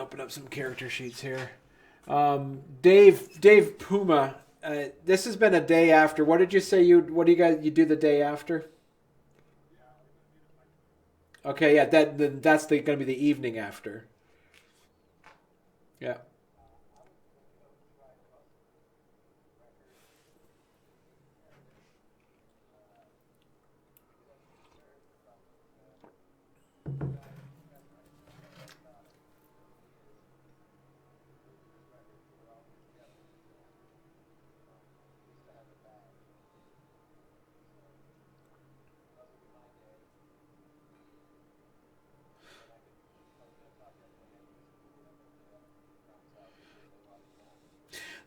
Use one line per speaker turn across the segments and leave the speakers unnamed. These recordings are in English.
open up some character sheets here. Dave Puma. This has been a day after. What did you say? What do you do the day after? Okay, yeah, that's going to be the evening after. Yeah.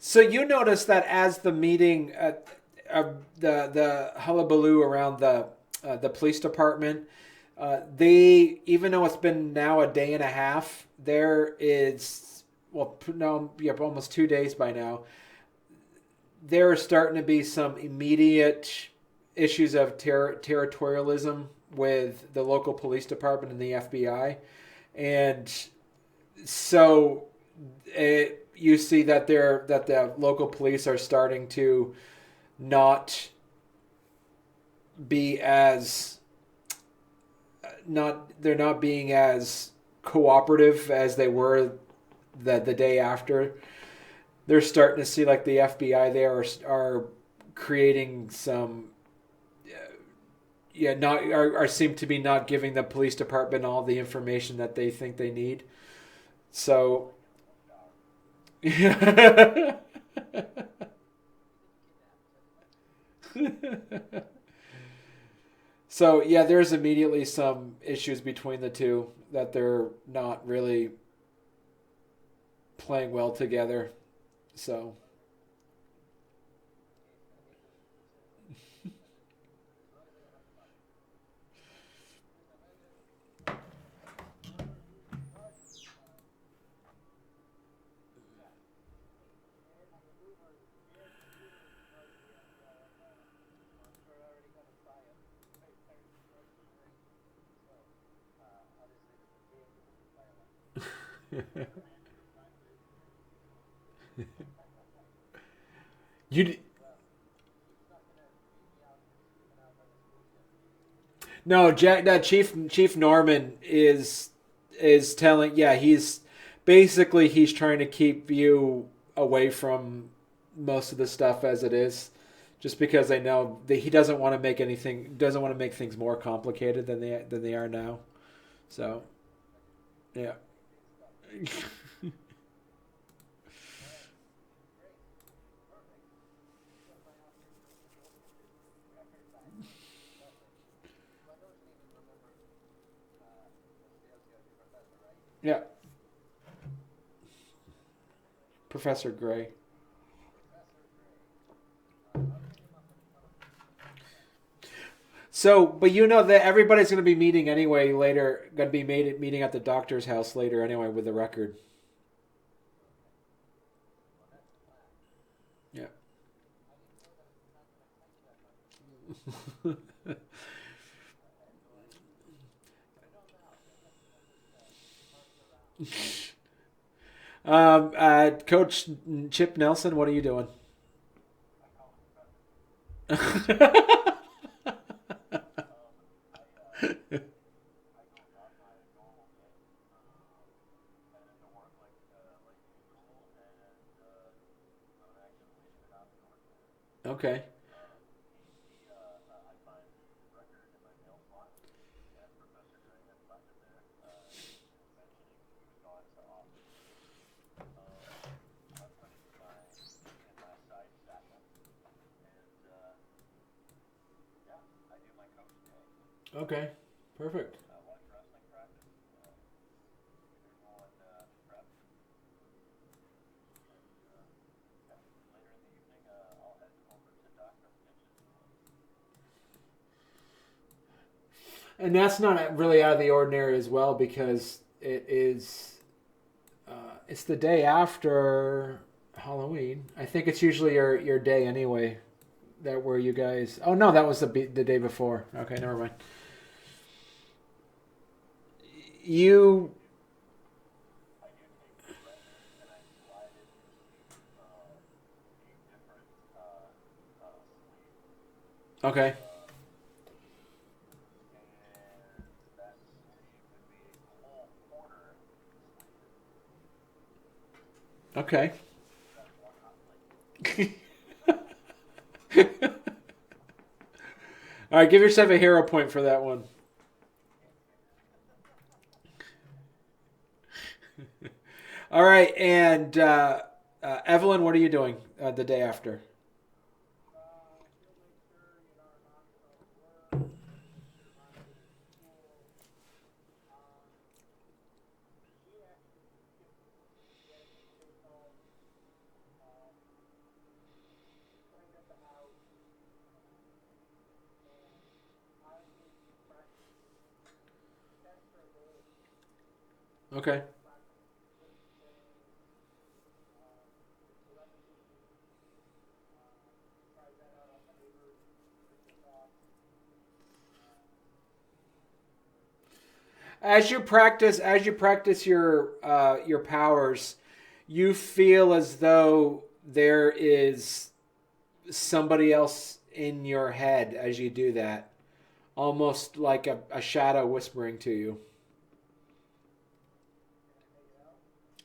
So you notice that as the meeting, the hullabaloo around the police department, they, even though it's been now a day and a half, there is, well, no, yeah, almost 2 days by now. There are starting to be some immediate issues of territorialism with the local police department and the FBI, and so you see that the local police are starting to not be as not they're not being as cooperative as they were the day after. They're starting to see like the FBI there are creating some yeah not are seem to be not giving the police department all the information that they think they need. So yeah. So yeah, there's immediately some issues between the two that they're not really playing well together. So you no Jack that Chief Norman is telling yeah he's trying to keep you away from most of the stuff as it is just because I know that he doesn't want to make things more complicated than they are now. So yeah. Yeah, Professor Gray. So, but you know that everybody's going to be meeting anyway later. Going to be meeting at the doctor's house later anyway with the record. Yeah. Coach Chip Nelson, what are you doing? Okay. Okay. Perfect. And that's not really out of the ordinary as well because it's the day after Halloween. I think it's usually your day anyway. That where you guys? Oh no, that was the day before. Okay, never mind. You Okay. Okay. All right, give yourself a hero point for that one. All right, and Evelyn, what are you doing the day after? Okay. As you practice your powers, you feel as though there is somebody else in your head as you do that, almost like a shadow whispering to you.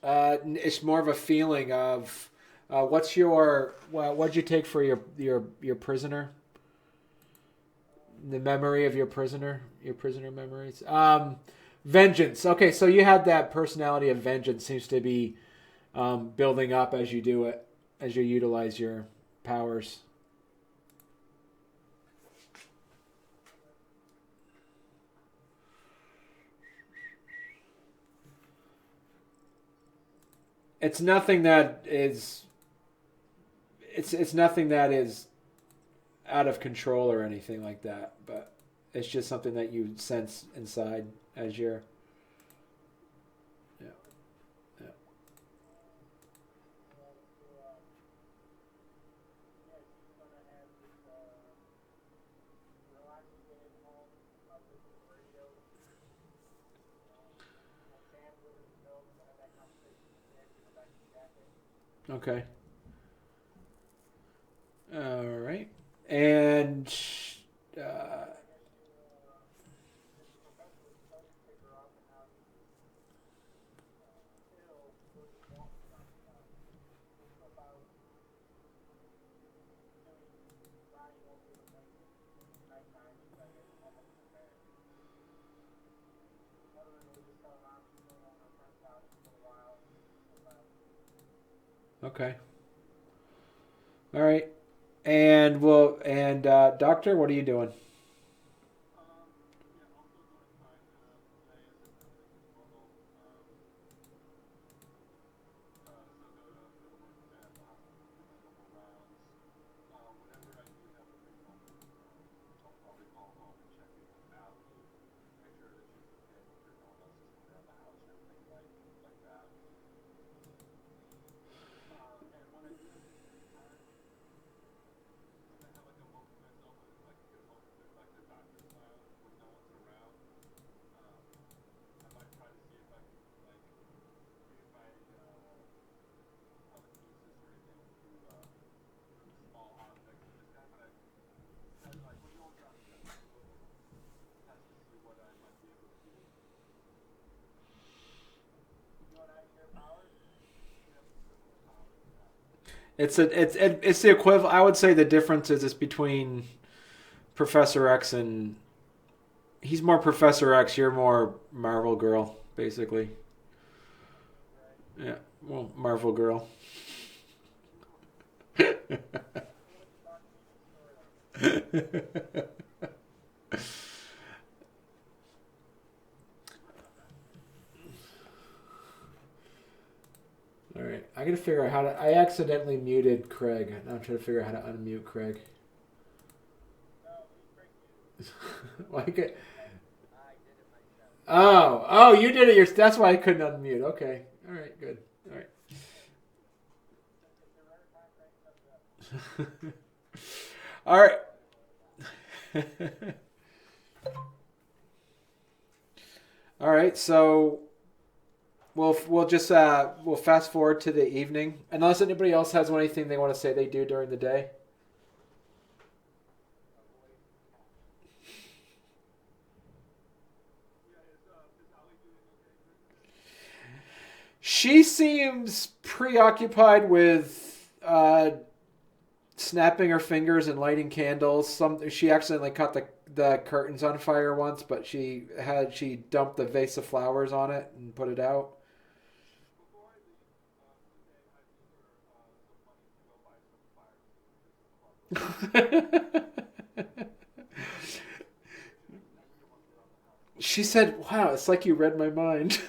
It's more of a feeling of what'd you take for your prisoner? The memory of your prisoner memories. Vengeance. Okay, so you had that personality of vengeance seems to be building up as you do it, as you utilize your powers. It's nothing that is. It's nothing that is out of control or anything like that, but it's just something that you sense inside as you're. Yeah, yeah. Okay. All right. And uh, okay. All right. And doctor, what are you doing? It's the equivalent. I would say the difference is between Professor X and he's more Professor X. You're more Marvel Girl, basically. Yeah. Well, Marvel Girl. All right, I gotta figure out how to. I accidentally muted Craig. Now I'm trying to figure out how to unmute Craig. like it. Oh, you did it. That's why I couldn't unmute. Okay, all right, good. All right, all right, all right. So we'll fast forward to the evening, unless anybody else has anything they want to say they do during the day. She seems preoccupied with snapping her fingers and lighting candles. She accidentally cut the curtains on fire once, but she dumped the vase of flowers on it and put it out. She said, "Wow, it's like you read my mind."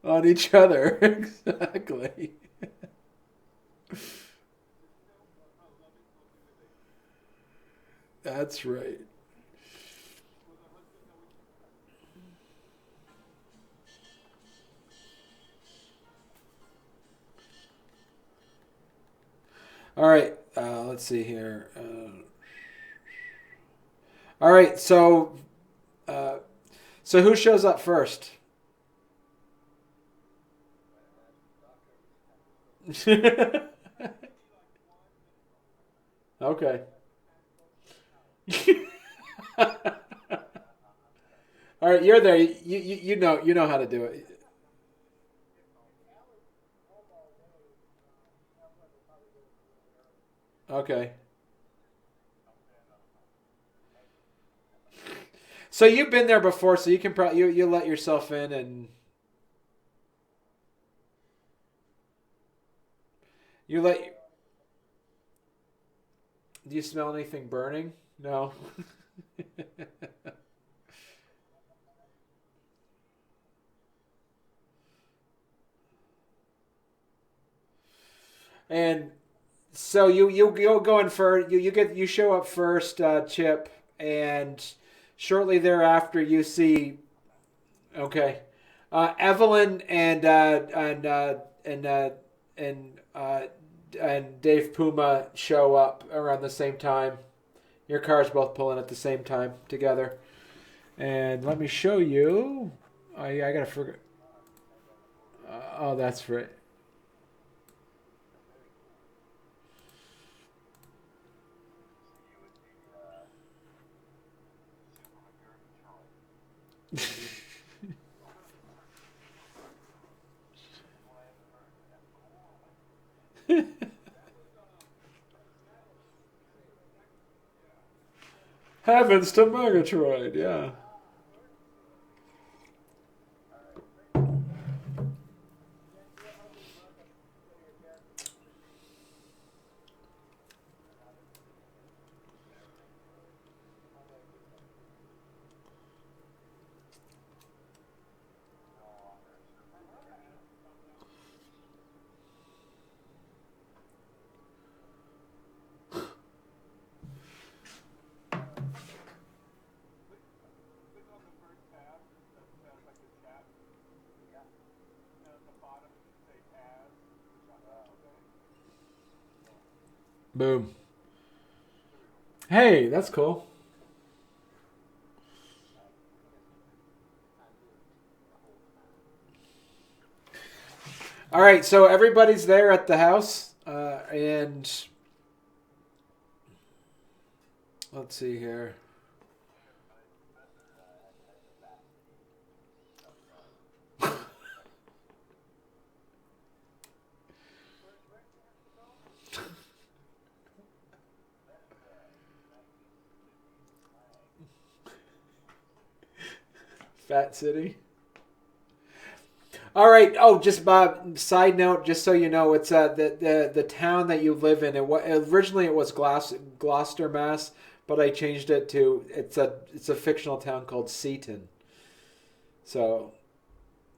On each other. Exactly. That's right. All right. Let's see here. All right. Uh, so who shows up first? Okay. All right, you're there. You know how to do it. Okay. So you've been there before, so you can probably you let yourself in, and you let. Do you smell anything burning? No. And so you'll go in first. You show up first, Chip, and shortly thereafter you see. Okay, Evelyn and and Dave Puma show up around the same time. Your cars both pull in at the same time together. And let me show you. I gotta forget. Oh, that's right. Heavens to Murgatroyd, yeah. Boom. Hey, that's cool. All right, so everybody's there at the house, and let's see here. Fat City. All right. Oh, just side note, just so you know, it's the town that you live in. Originally it was Gloucester, Mass, but I changed it to it's a fictional town called Seaton. So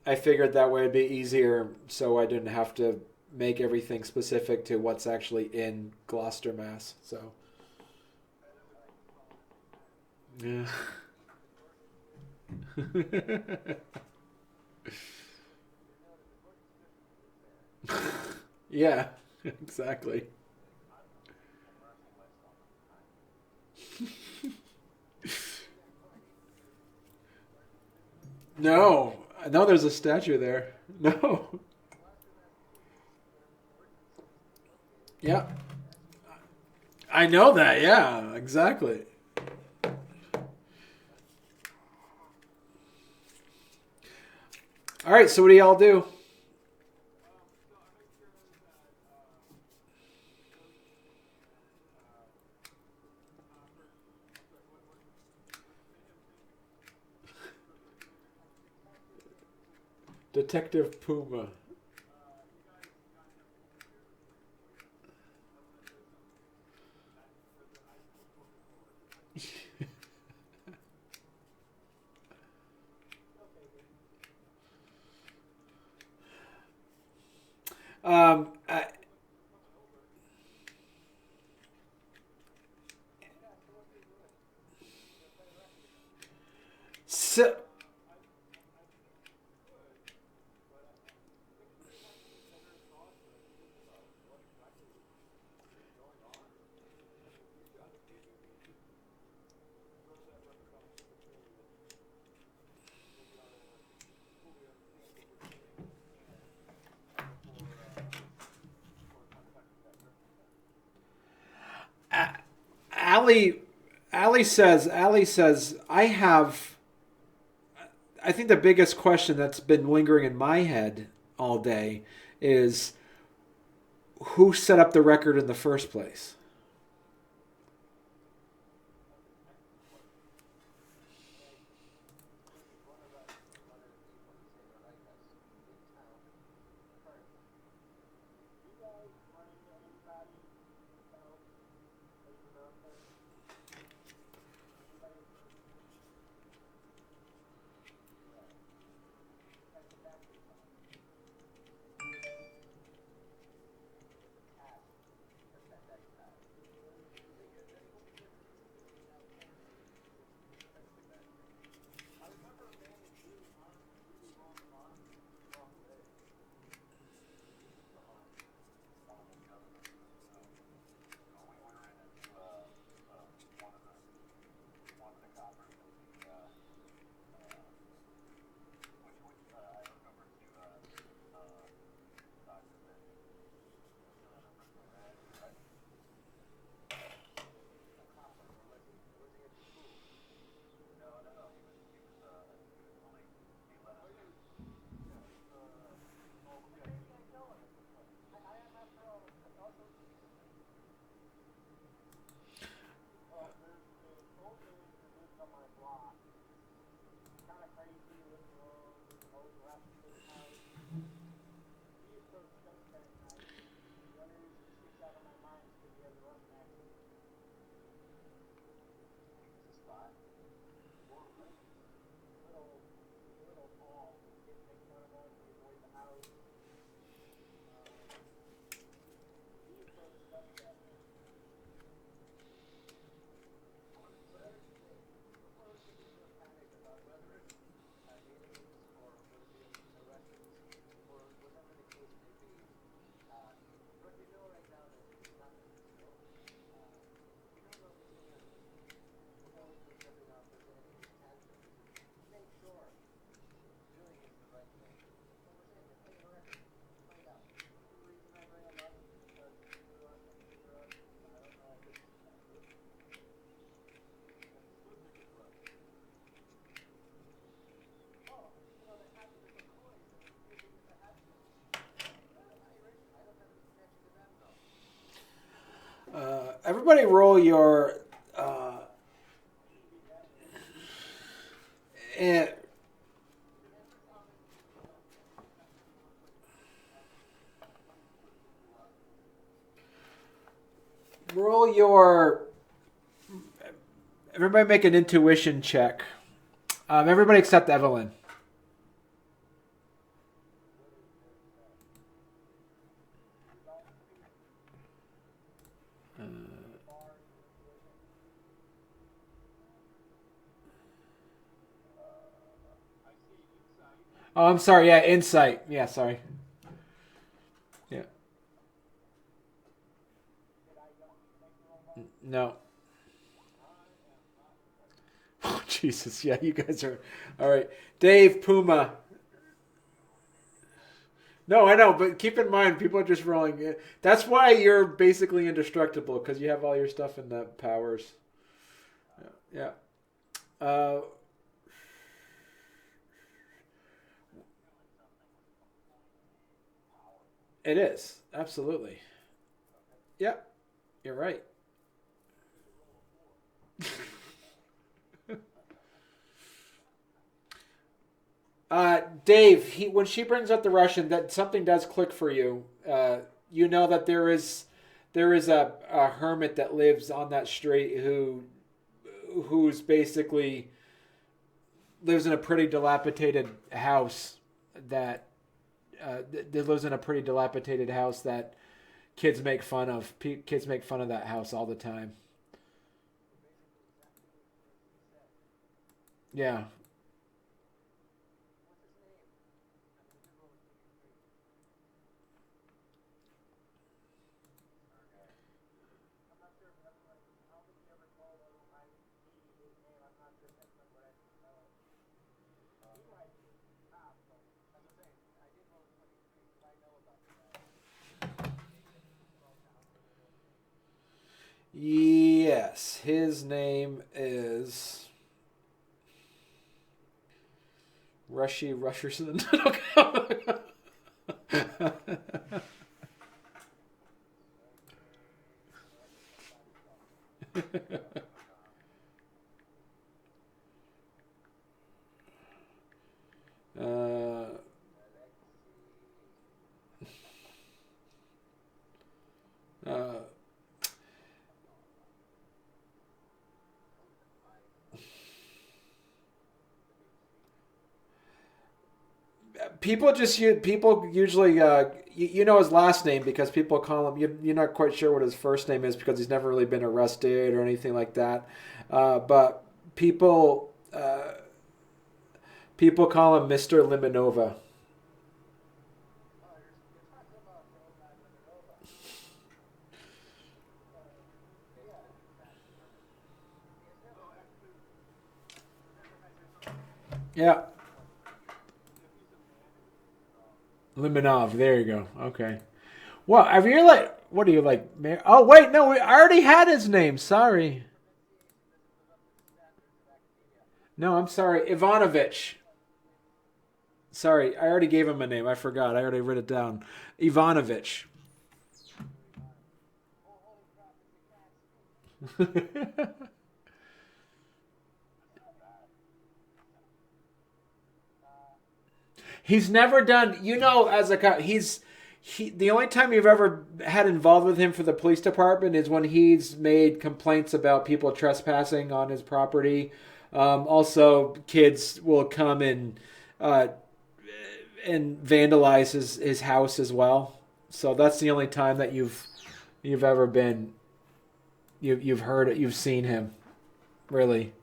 I figured that way it'd be easier, so I didn't have to make everything specific to what's actually in Gloucester, Mass. So yeah, yeah, exactly. No, no, there's a statue there. No, yeah. I know that. Yeah, exactly. All right. So what do y'all do? Detective Puma. Um, I, so, Allie, Allie says, I think the biggest question that's been lingering in my head all day is who set up the record in the first place? Everybody, roll your eh, roll your. Everybody, make an intuition check. Everybody except Evelyn. Oh, I'm sorry. Yeah, insight. Yeah, sorry. Yeah. No. Oh, Jesus. Yeah, you guys are all right. Dave Puma. No, I know, but keep in mind, people are just rolling. That's why you're basically indestructible because you have all your stuff in the powers. Yeah. Uh, it is absolutely. Yep, you're right. Dave, when she brings up the Russian, that something does click for you. You know that there is a hermit that lives on that street who's basically lives in a pretty dilapidated house that that lives in a pretty dilapidated house that kids make fun of. Kids make fun of that house all the time. Yeah. Yes, his name is Rushy Rusherson. uh, uh, people usually you know his last name because people call him. You're not quite sure what his first name is because he's never really been arrested or anything like that. But people call him Mister Limonova. Yeah, Limonov. There you go. Okay. Well, have you like what are you like? Oh wait, no, I already had his name. Sorry. No, I'm sorry, Ivanovich. Sorry, I already gave him a name. I forgot. I already wrote it down. Ivanovich. He's never done. You know, as a cop, the only time you've ever had involved with him for the police department is when he's made complaints about people trespassing on his property. Also, kids will come uh, and vandalize his house as well. So that's the only time that you've ever been you've heard it, you've seen him really.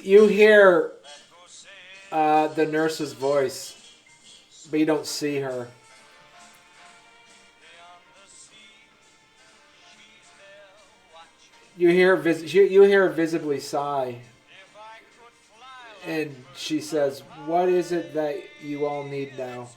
You hear the nurse's voice, but you don't see her. You hear her visibly sigh, and she says, "What is it that you all need now?"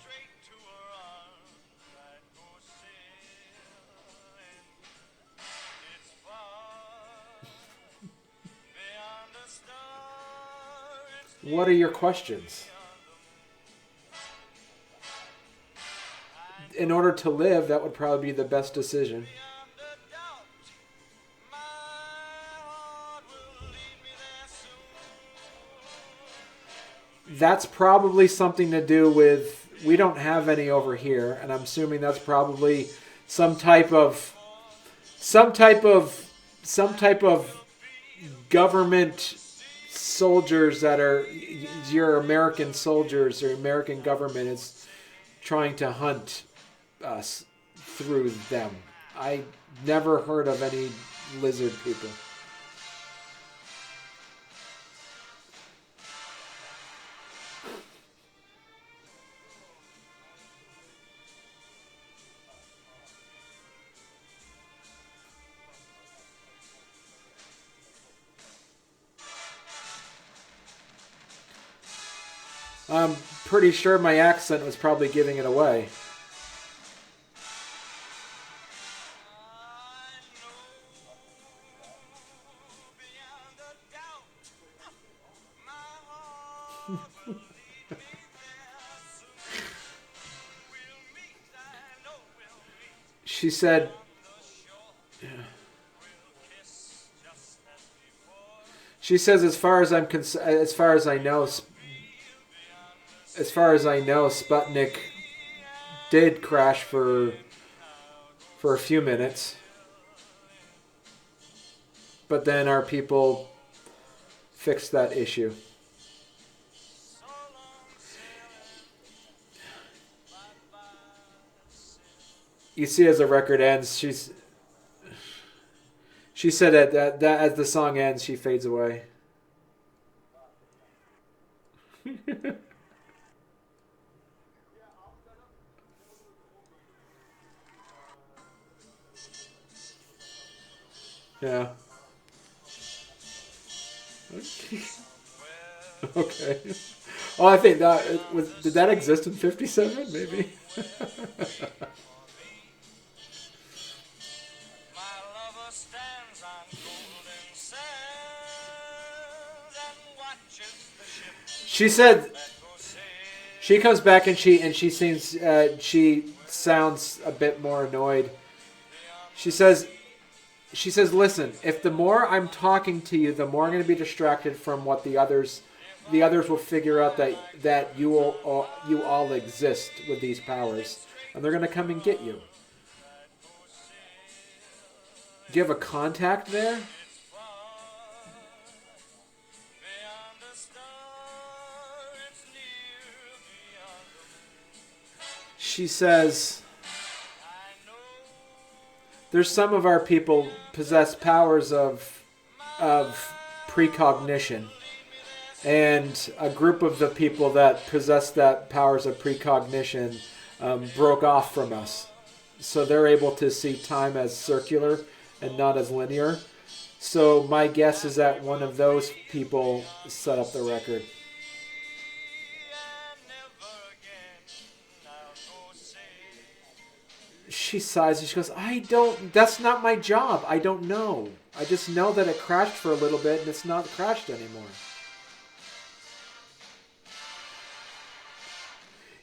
What are your questions? In order to live, that would probably be the best decision. That's probably something to do with, we don't have any over here, and I'm assuming that's probably some type of some type of some type of government soldiers that are your American soldiers, or American government is trying to hunt us through them. I never heard of any lizard people. I'm pretty sure my accent was probably giving it away. She said, she says, as far as I know, Sputnik did crash for a few minutes, but then our people fixed that issue. You see, as the record ends, she said that as the song ends, she fades away. Yeah. Okay. Oh, I think that did that exist in '57? Maybe. She said she comes back and she sounds a bit more annoyed. She says, listen, if the more I'm talking to you, the more I'm going to be distracted from what the others will figure out that you all exist with these powers, and they're going to come and get you. Do you have a contact there? She says, there's some of our people possess powers of precognition, and a group of the people that possess that powers of precognition broke off from us, so they're able to see time as circular and not as linear. So my guess is that one of those people set up the record. She sighs and she goes, that's not my job. I don't know. I just know that it crashed for a little bit and it's not crashed anymore.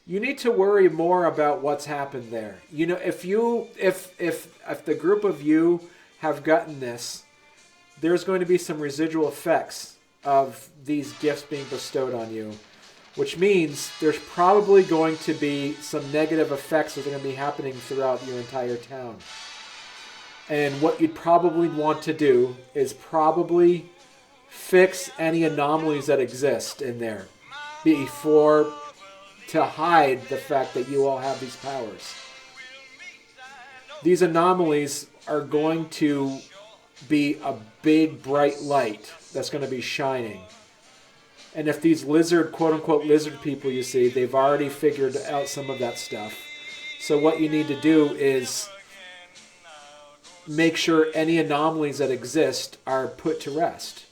You need to worry more about what's happened there. If the group of you have gotten this, there's going to be some residual effects of these gifts being bestowed on you, which means there's probably going to be some negative effects that are going to be happening throughout your entire town. And what you'd probably want to do is probably fix any anomalies that exist in there before, to hide the fact that you all have these powers. These anomalies are going to be a big bright light that's going to be shining. And if these lizard, quote-unquote lizard people you see, they've already figured out some of that stuff. So what you need to do is make sure any anomalies that exist are put to rest.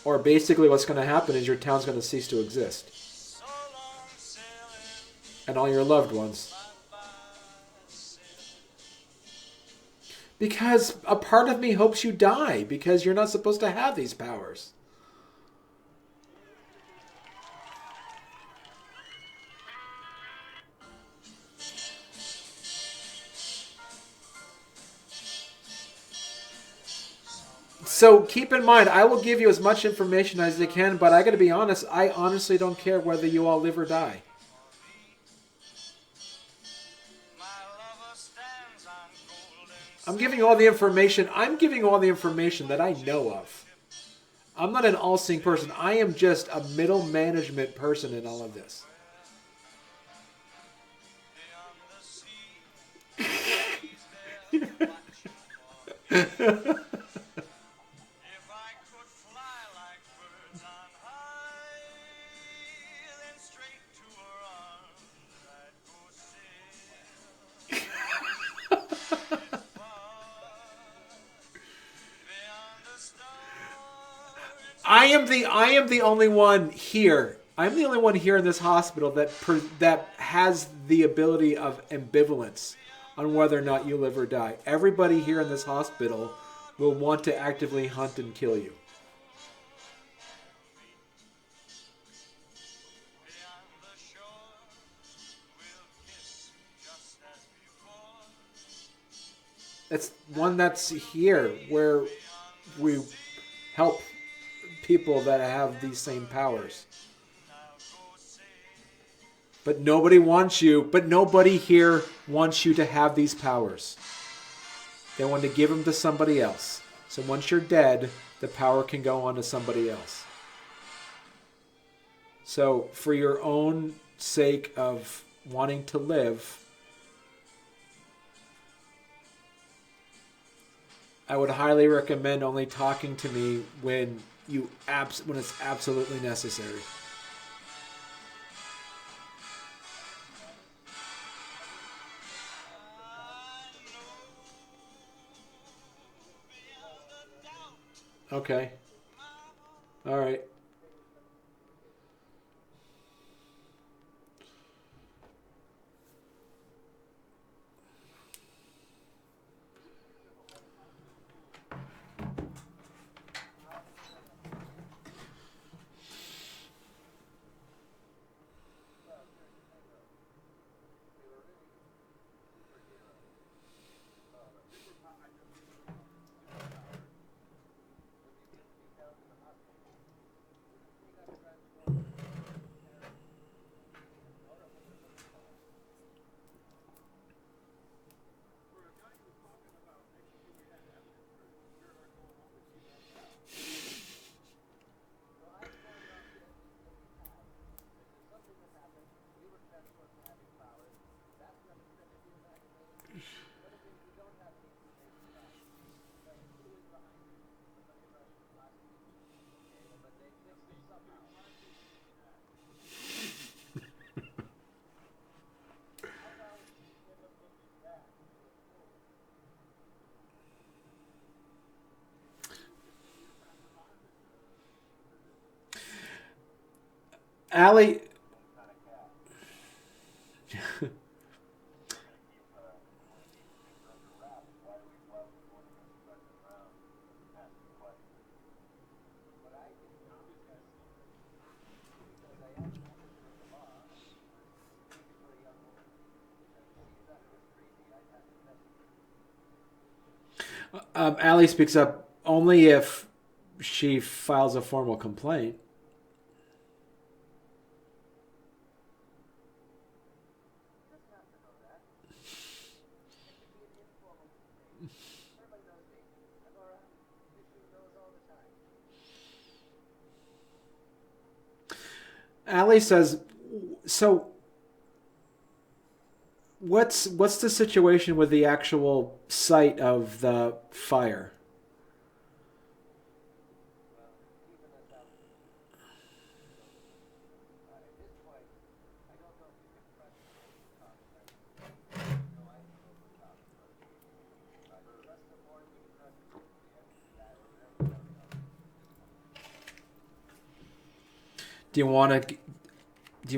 Or basically what's going to happen is your town's going to cease to exist. And all your loved ones. Because a part of me hopes you die, because you're not supposed to have these powers. So keep in mind, I will give you as much information as I can, but I got to be honest, I honestly don't care whether you all live or die. I'm giving you all the information. I'm giving you all the information that I know of. I'm not an all-seeing person. I am just a middle management person in all of this. I am the only one here. I'm the only one here in this hospital that has the ability of ambivalence on whether or not you live or die. Everybody here in this hospital will want to actively hunt and kill you. It's one that's here where we help people that have these same powers. But nobody wants you, but nobody here wants you to have these powers. They want to give them to somebody else. So once you're dead, the power can go on to somebody else. So for your own sake of wanting to live, I would highly recommend only talking to me when it's absolutely necessary. Okay. All right. Allie. Allie speaks up. Only if she files a formal complaint. Allie says, so what's the situation with the actual site of the fire? Do you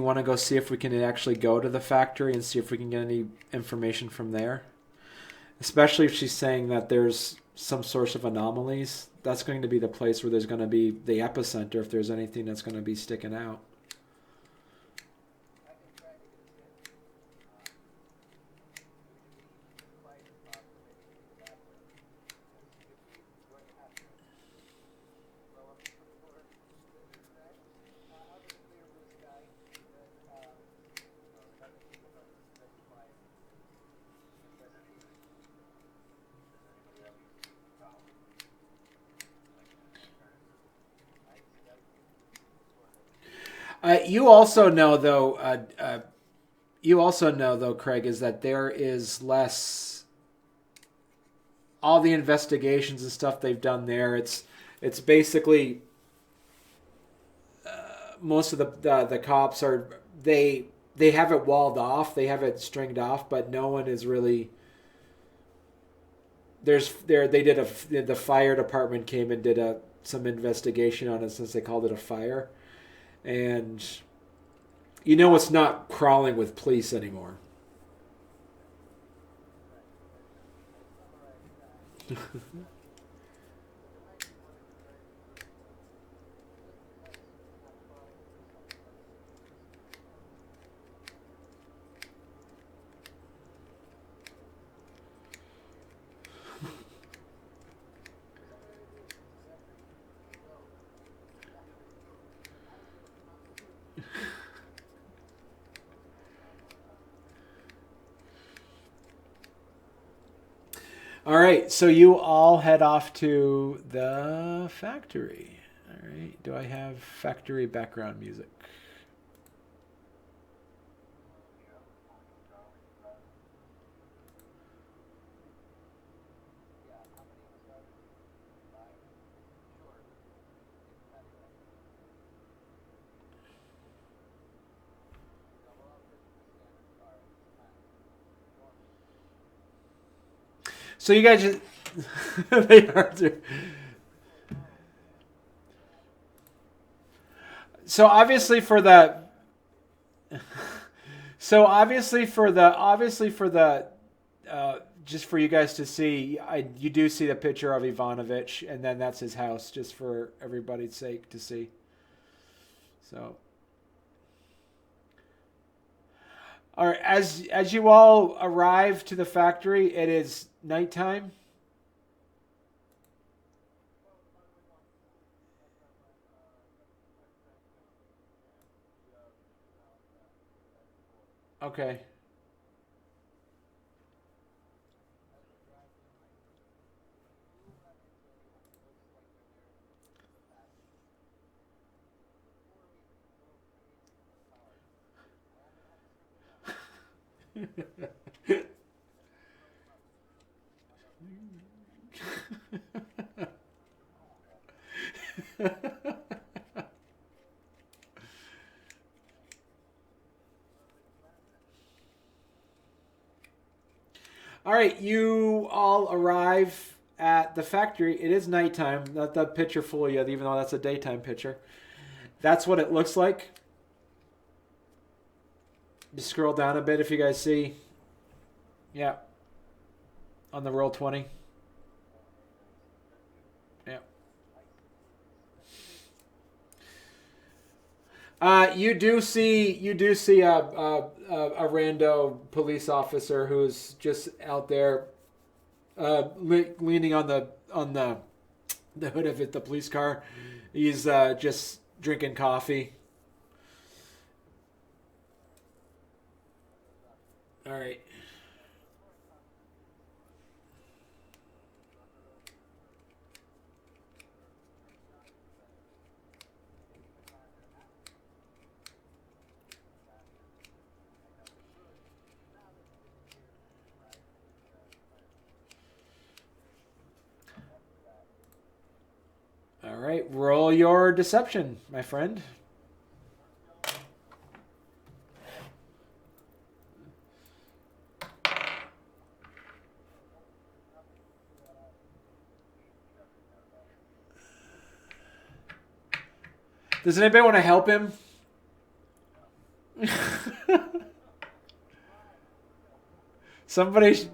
want to go see if we can actually go to the factory and see if we can get any information from there? Especially if she's saying that there's some source of anomalies. That's going to be the place where there's going to be the epicenter if there's anything that's going to be sticking out. You also know, though. You also know, though, Craig, is that there is less. All the investigations and stuff they've done there. It's basically most of the cops are they have it walled off. They have it stringed off, but no one is really. They did the fire department came and did some investigation on it since they called it a fire, and it's not crawling with police anymore. All right, so you all head off to the factory. All right, do I have factory background music? So you guys just they are too. So obviously for the so obviously for the just for you guys to see, you do see the picture of Ivanovich, and then that's his house, just for everybody's sake to see. So, all right, as you all arrive to the factory, it is nighttime. Okay. All right, you all arrive at the factory. It is nighttime. Let the picture fool you, even though that's a daytime picture. That's what it looks like. Just scroll down a bit if you guys see. Yeah, on the roll 20. Yeah. You do see a rando police officer who's just out there leaning on the the hood of it, the police car. He's just drinking coffee. All right. All right. Roll your deception, my friend. Does anybody want to help him? Somebody.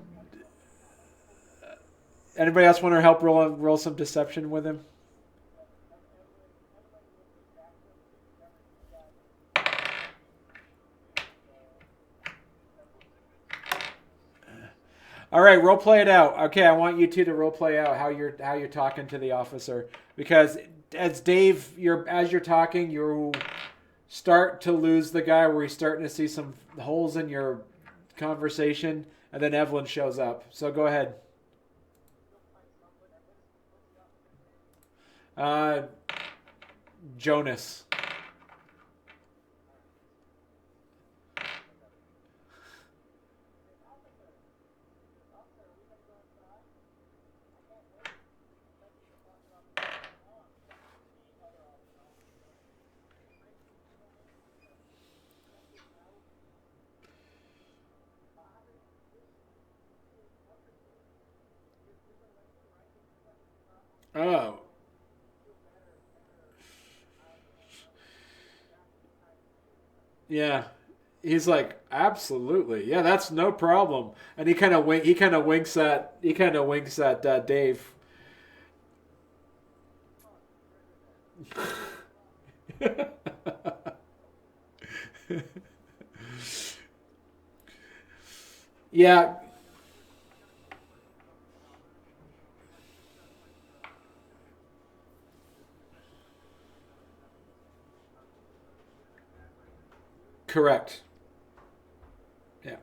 Anybody else want to help roll some deception with him? All right, role play it out. Okay, I want you two to role play out how you're talking to the officer, because as Dave, you're talking, you start to lose the guy where he's starting to see some holes in your conversation, and then Evelyn shows up. So go ahead. Uh, Jonas. Oh, yeah. He's like, absolutely, yeah, that's no problem. And he kind of winks at Dave. Yeah, correct. Yeah.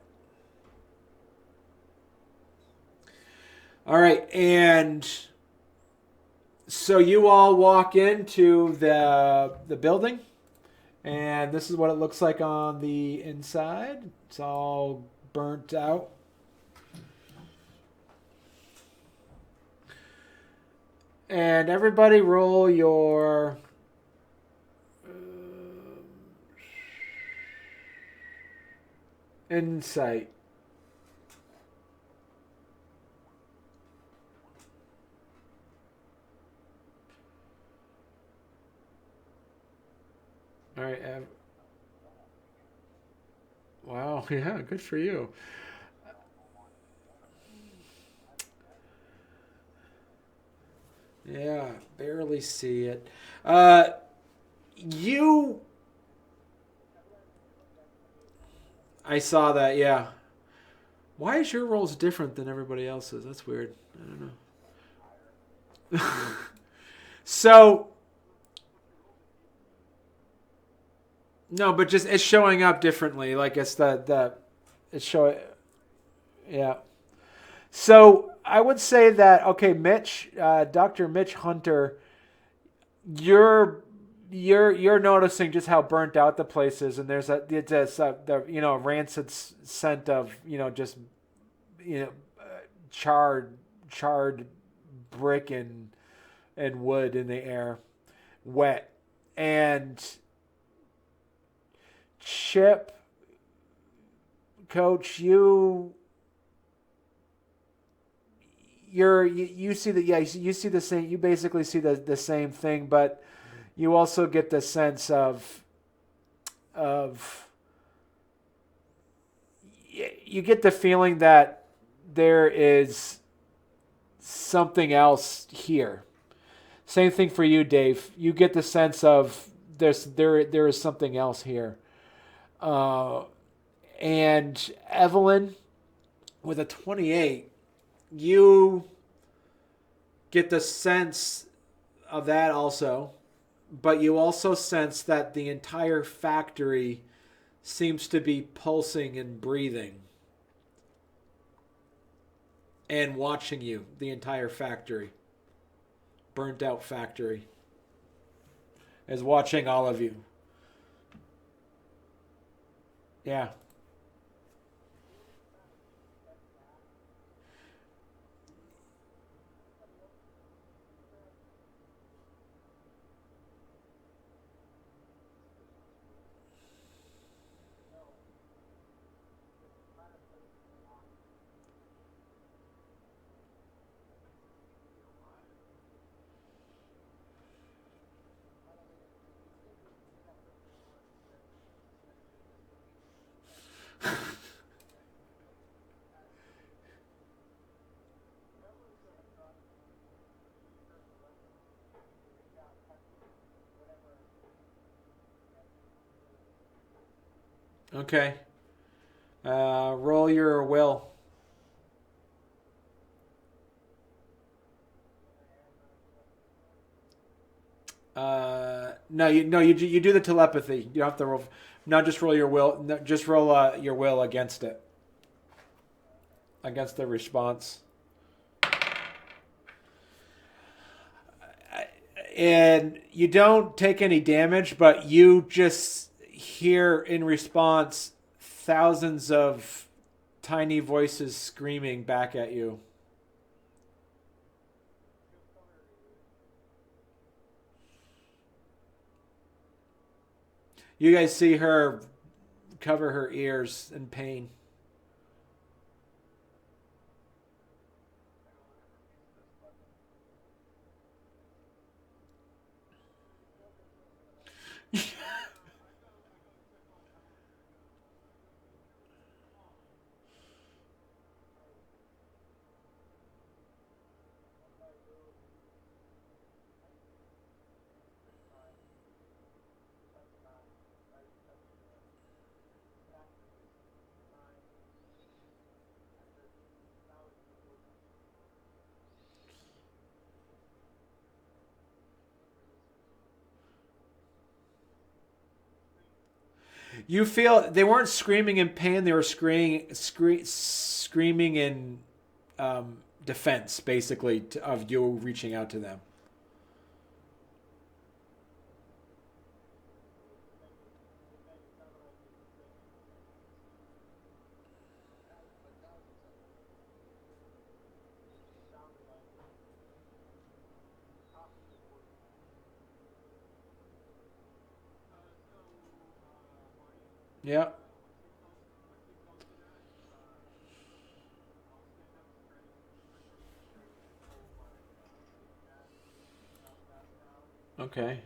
All right, and so you all walk into the building, and this is what it looks like on the inside. It's all burnt out. And everybody roll your insight. All right. Wow. Yeah. Good for you. Yeah. Barely see it. Uh, you. I saw that. Yeah. Why is your rolls different than everybody else's? That's weird. I don't know. So no, but just it's showing up differently. Like it's the it's showing. Yeah. So I would say that okay, Mitch, Doctor Mitch Hunter, you're you're noticing just how burnt out the place is, and there's the rancid scent of just you know charred charred brick and wood in the air, wet, and Chip, Coach, you see the you see the same, you basically see the same thing, but you also get the sense of you get the feeling that there is something else here. Same thing for you, Dave. You get the sense of there is something else here. Uh, and Evelyn, with a 28, you get the sense of that also, but you also sense that the entire factory seems to be pulsing and breathing and watching you. The entire factory, burnt out factory, is watching all of you. Yeah. Okay. Roll your will. No, you do the telepathy. You don't have to roll. Not just roll your will. No, just roll your will against it, against the response, and you don't take any damage, but you just hear in response thousands of tiny voices screaming back at you. You guys see her cover her ears in pain. You feel they weren't screaming in pain; they were screaming in defense, basically, of you reaching out to them. Yeah. Okay.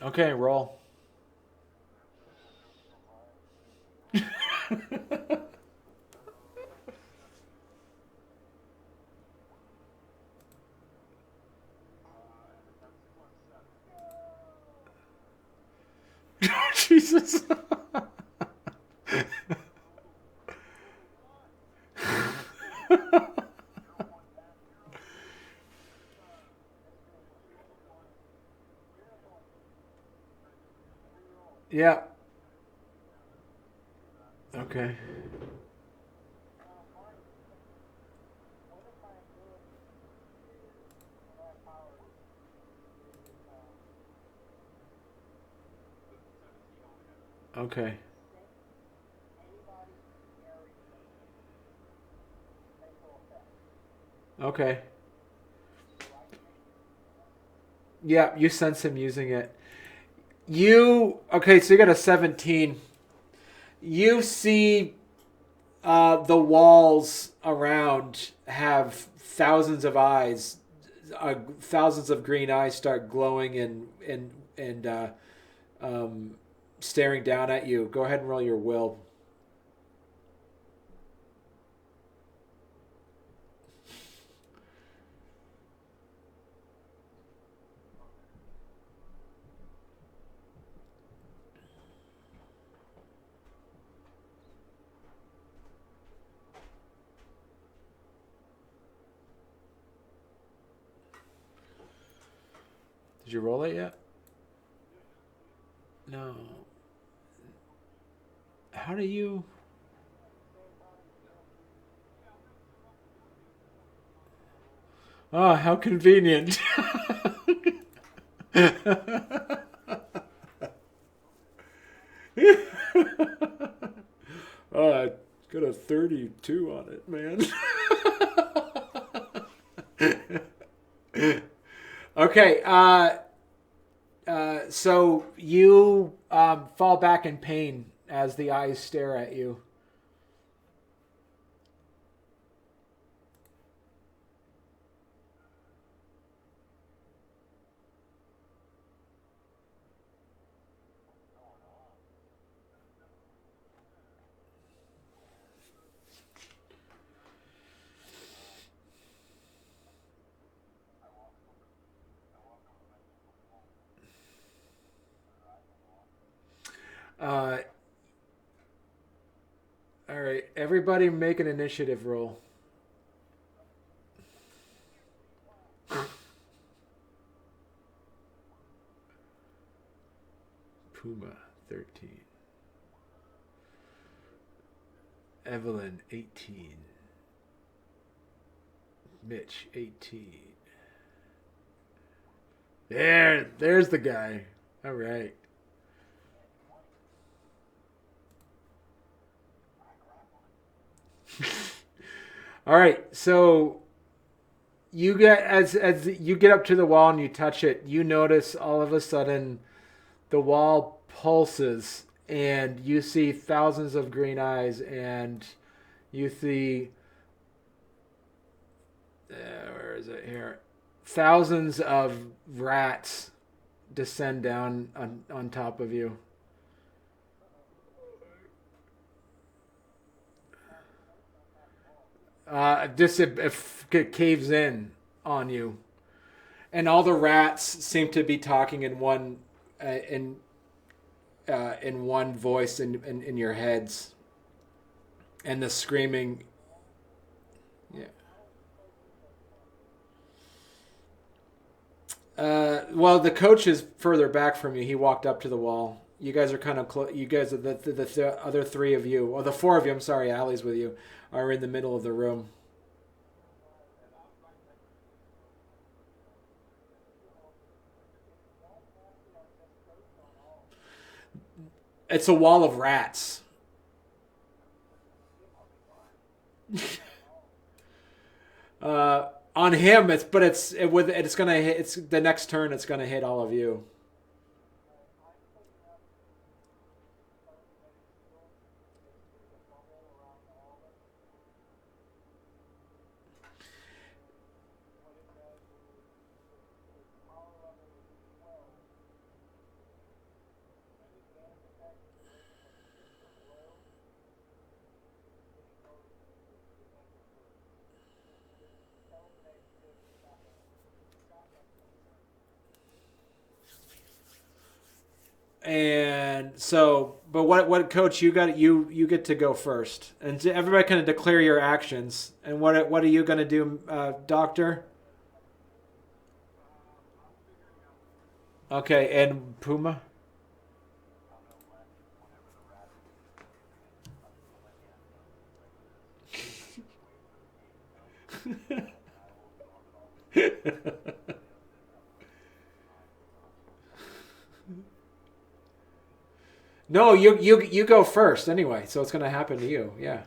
Okay. Roll. Jesus. Yeah. Okay. Okay. Okay. Yeah, you sense him using it. You okay? So you got a 17. You see the walls around have thousands of eyes, thousands of green eyes start glowing and um, staring down at you. Go ahead and roll your will. Did you roll it yet? No. How do you? Oh, how convenient. I got a 32 on it, man. Okay, so you fall back in pain as the eyes stare at you. Uh, all right, everybody make an initiative roll. Puma, 13. Evelyn, 18. Mitch, 18. There's the guy. All right. All right. So you get as you get up to the wall and you touch it, you notice all of a sudden the wall pulses and you see thousands of green eyes and you see where is it here? Thousands of rats descend down on top of you. Just it caves in on you, and all the rats seem to be talking in one in one voice in your heads, and the screaming. Yeah. Well, the coach is further back from you. He walked up to the wall. You guys are kind of close. You guys are the other three of you, or the four of you. I'm sorry, Allie's with you. Are in the middle of the room. It's a wall of rats. On him, it's gonna hit. It's the next turn. It's gonna hit all of you. And so, but what coach you get to go first, and everybody kind of declare your actions. And what are you gonna do, Doctor? Okay, and Puma. No, you go first anyway, so it's gonna happen to you. Yeah,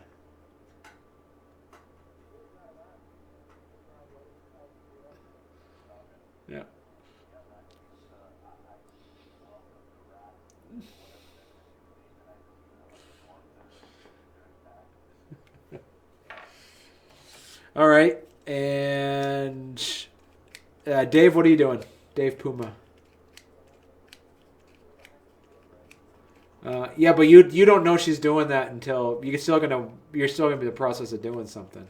yeah. All right, and Dave, what are you doing? Dave Puma. Yeah, but you don't know she's doing that until you're still gonna be in the process of doing something.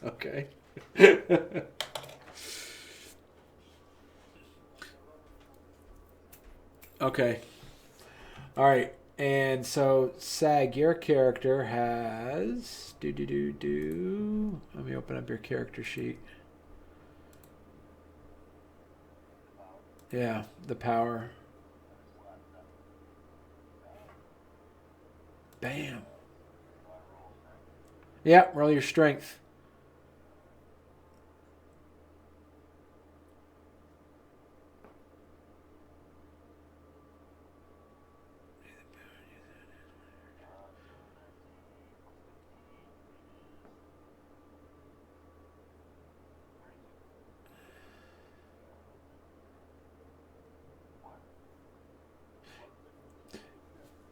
Okay. Okay. All right. And so, Sag, your character has do. Let me open up your character sheet. Yeah, the power. Bam. Yeah, roll your strength.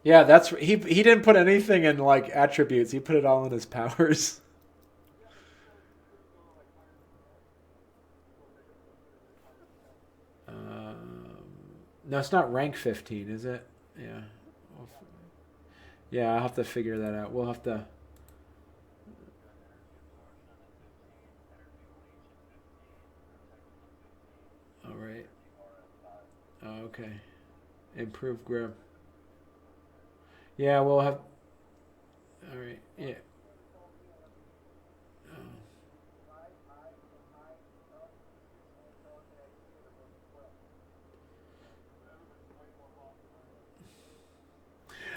Yeah, that's he didn't put anything in like attributes. He put it all in his powers. No, it's not rank 15, is it? Yeah. Yeah, I'll have to figure that out. We'll have to. All right. Oh, okay. Improve grip. Yeah, we'll have. All right. Yeah. Oh.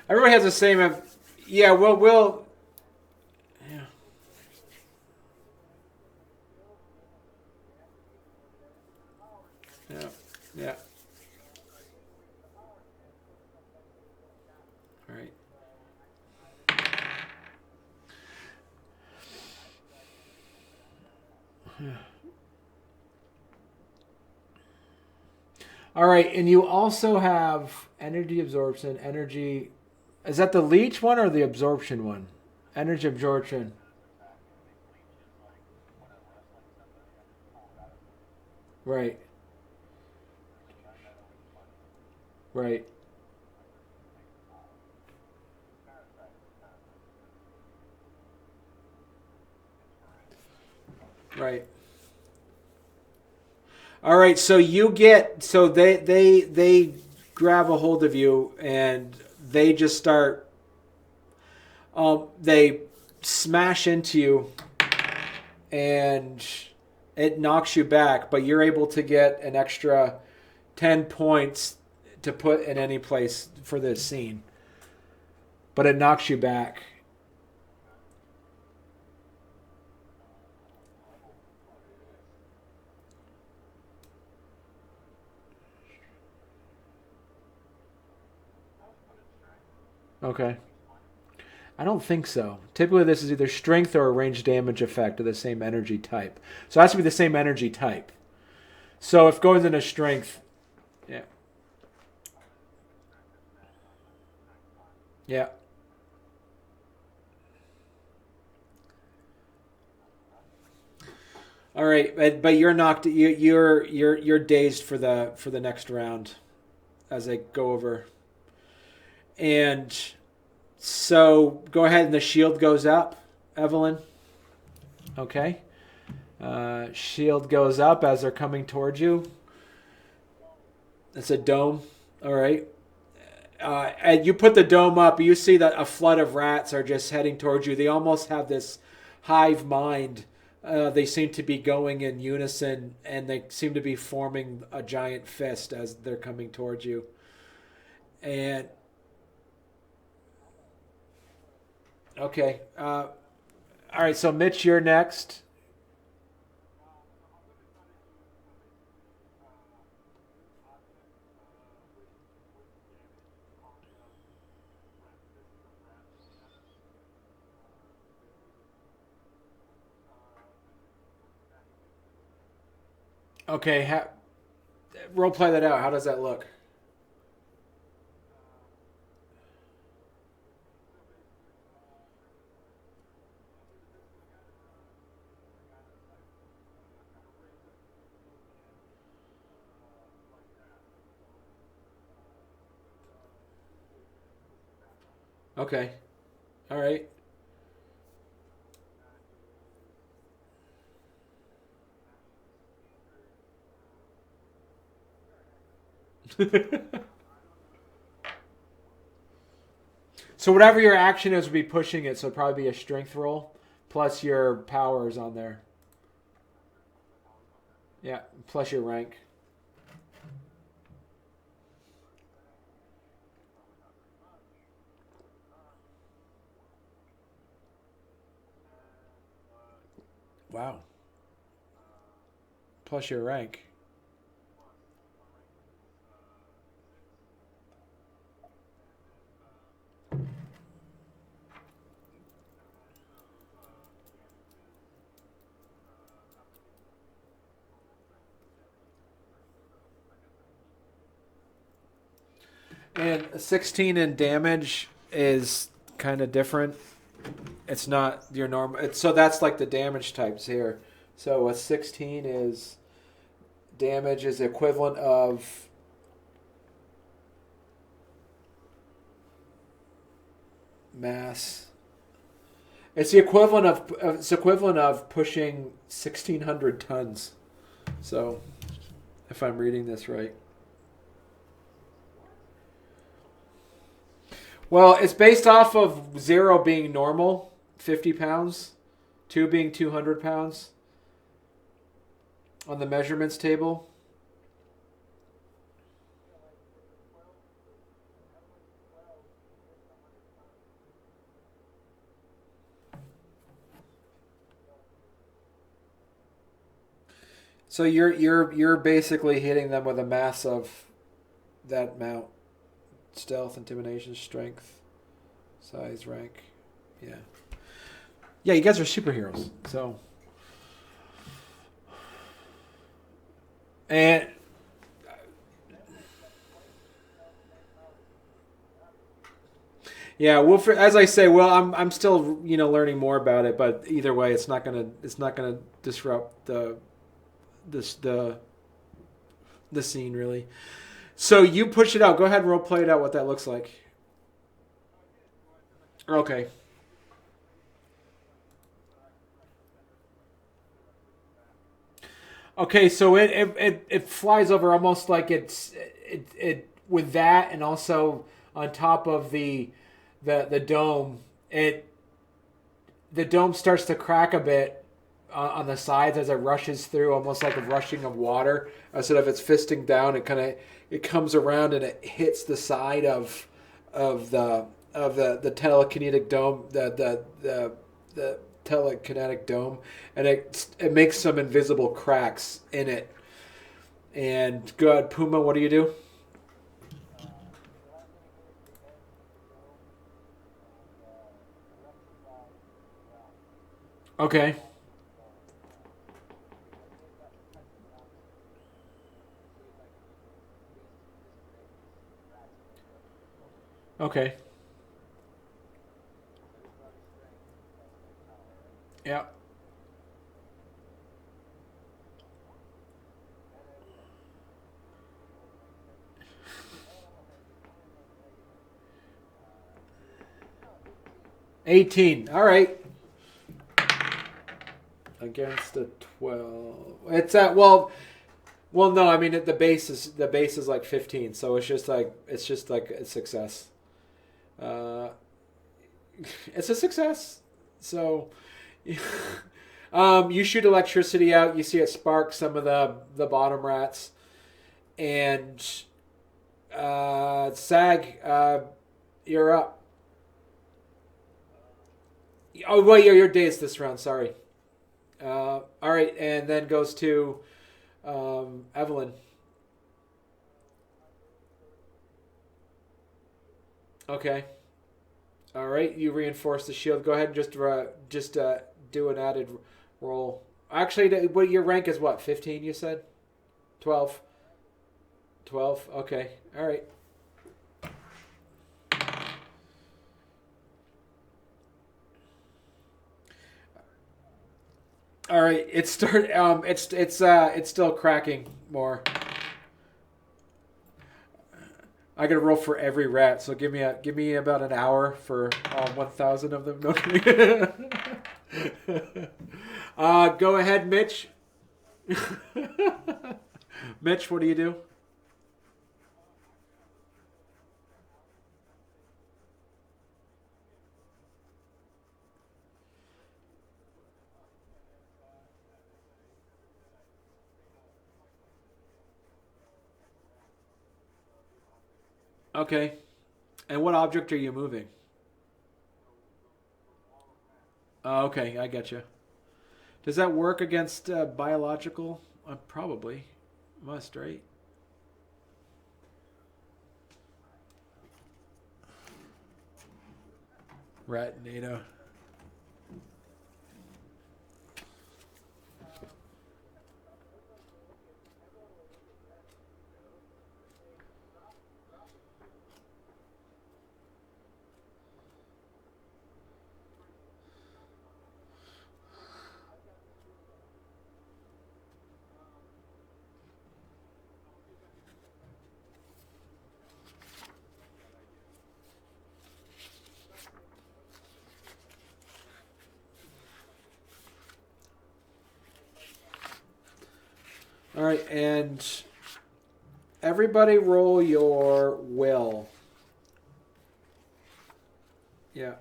Everybody has the same. Yeah. We'll. Yeah. Yeah. Yeah. All right. All right, and you also have energy absorption. Energy. Is that the leech one or the absorption one? Energy absorption. Right. Right. Right. All right. So you get. So they grab a hold of you and they just start. They smash into you and it knocks you back, but you're able to get an extra 10 points to put in any place for this scene. But it knocks you back. Okay. I don't think so. Typically, this is either strength or a range damage effect of the same energy type. So it has to be the same energy type. So if it goes into strength, yeah, yeah. All right, but you're knocked. You're dazed for the next round as they go over, and so go ahead and the shield goes up, Evelyn. Okay, shield goes up as they're coming towards you. It's a dome. All right. And you put the dome up, you see that a flood of rats are just heading towards you. They almost have this hive mind. They seem to be going in unison, and they seem to be forming a giant fist as they're coming towards you. And okay, all right. So Mitch, you're next. Okay, role play that out. How does that look? Okay, all right. So whatever your action is would be pushing it, so it'd probably be a strength roll plus your powers on there. Yeah, plus your rank. Wow. Plus your rank. And 16 in damage is kind of different. It's not your normal. So that's like the damage types here. So a 16 is damage is equivalent of mass. It's equivalent of pushing 1,600 tons. So if I'm reading this right. Well, it's based off of 0 being normal, 50 pounds, 2 being 200 pounds on the measurements table. So you're basically hitting them with a mass of that amount. Stealth, intimidation, strength, size, rank. Yeah. Yeah, you guys are superheroes. So and yeah, well, as I say, well, I'm still learning more about it, but either way, it's not gonna disrupt this the scene really. So you push it out. Go ahead and role play it out what that looks like. Okay. Okay, so it flies over almost like it with that, and also on top of the dome. The dome starts to crack a bit on the sides as it rushes through, almost like a rushing of water. Instead of it's fisting down, it comes around and it hits the side of the telekinetic dome, the telekinetic dome, and it makes some invisible cracks in it. And go ahead, Puma. What do you do? Okay. Okay. Yeah. 18. All right. Against a 12. It's at well no, I mean the base is like 15, so it's just like a success. Uh it's a success. So you shoot electricity out, you see it spark some of the bottom rats, and Sag, you're up. Oh wait, your day is this round. Sorry. All right, and then goes to Evelyn. Okay. All right, you reinforce the shield. Go ahead and just do an added roll. Actually, what your rank is? What 15? You said 12. 12. Okay. All right. All right. It's still cracking more. I gotta roll for every rat, so give me about an hour for all 1,000 of them. No kidding. Go ahead, Mitch. Mitch, what do you do? Okay. And what object are you moving? Oh, okay, I get you. Does that work against biological? Probably. Must, right? Rat NATO. All right, and everybody roll your will. Yeah.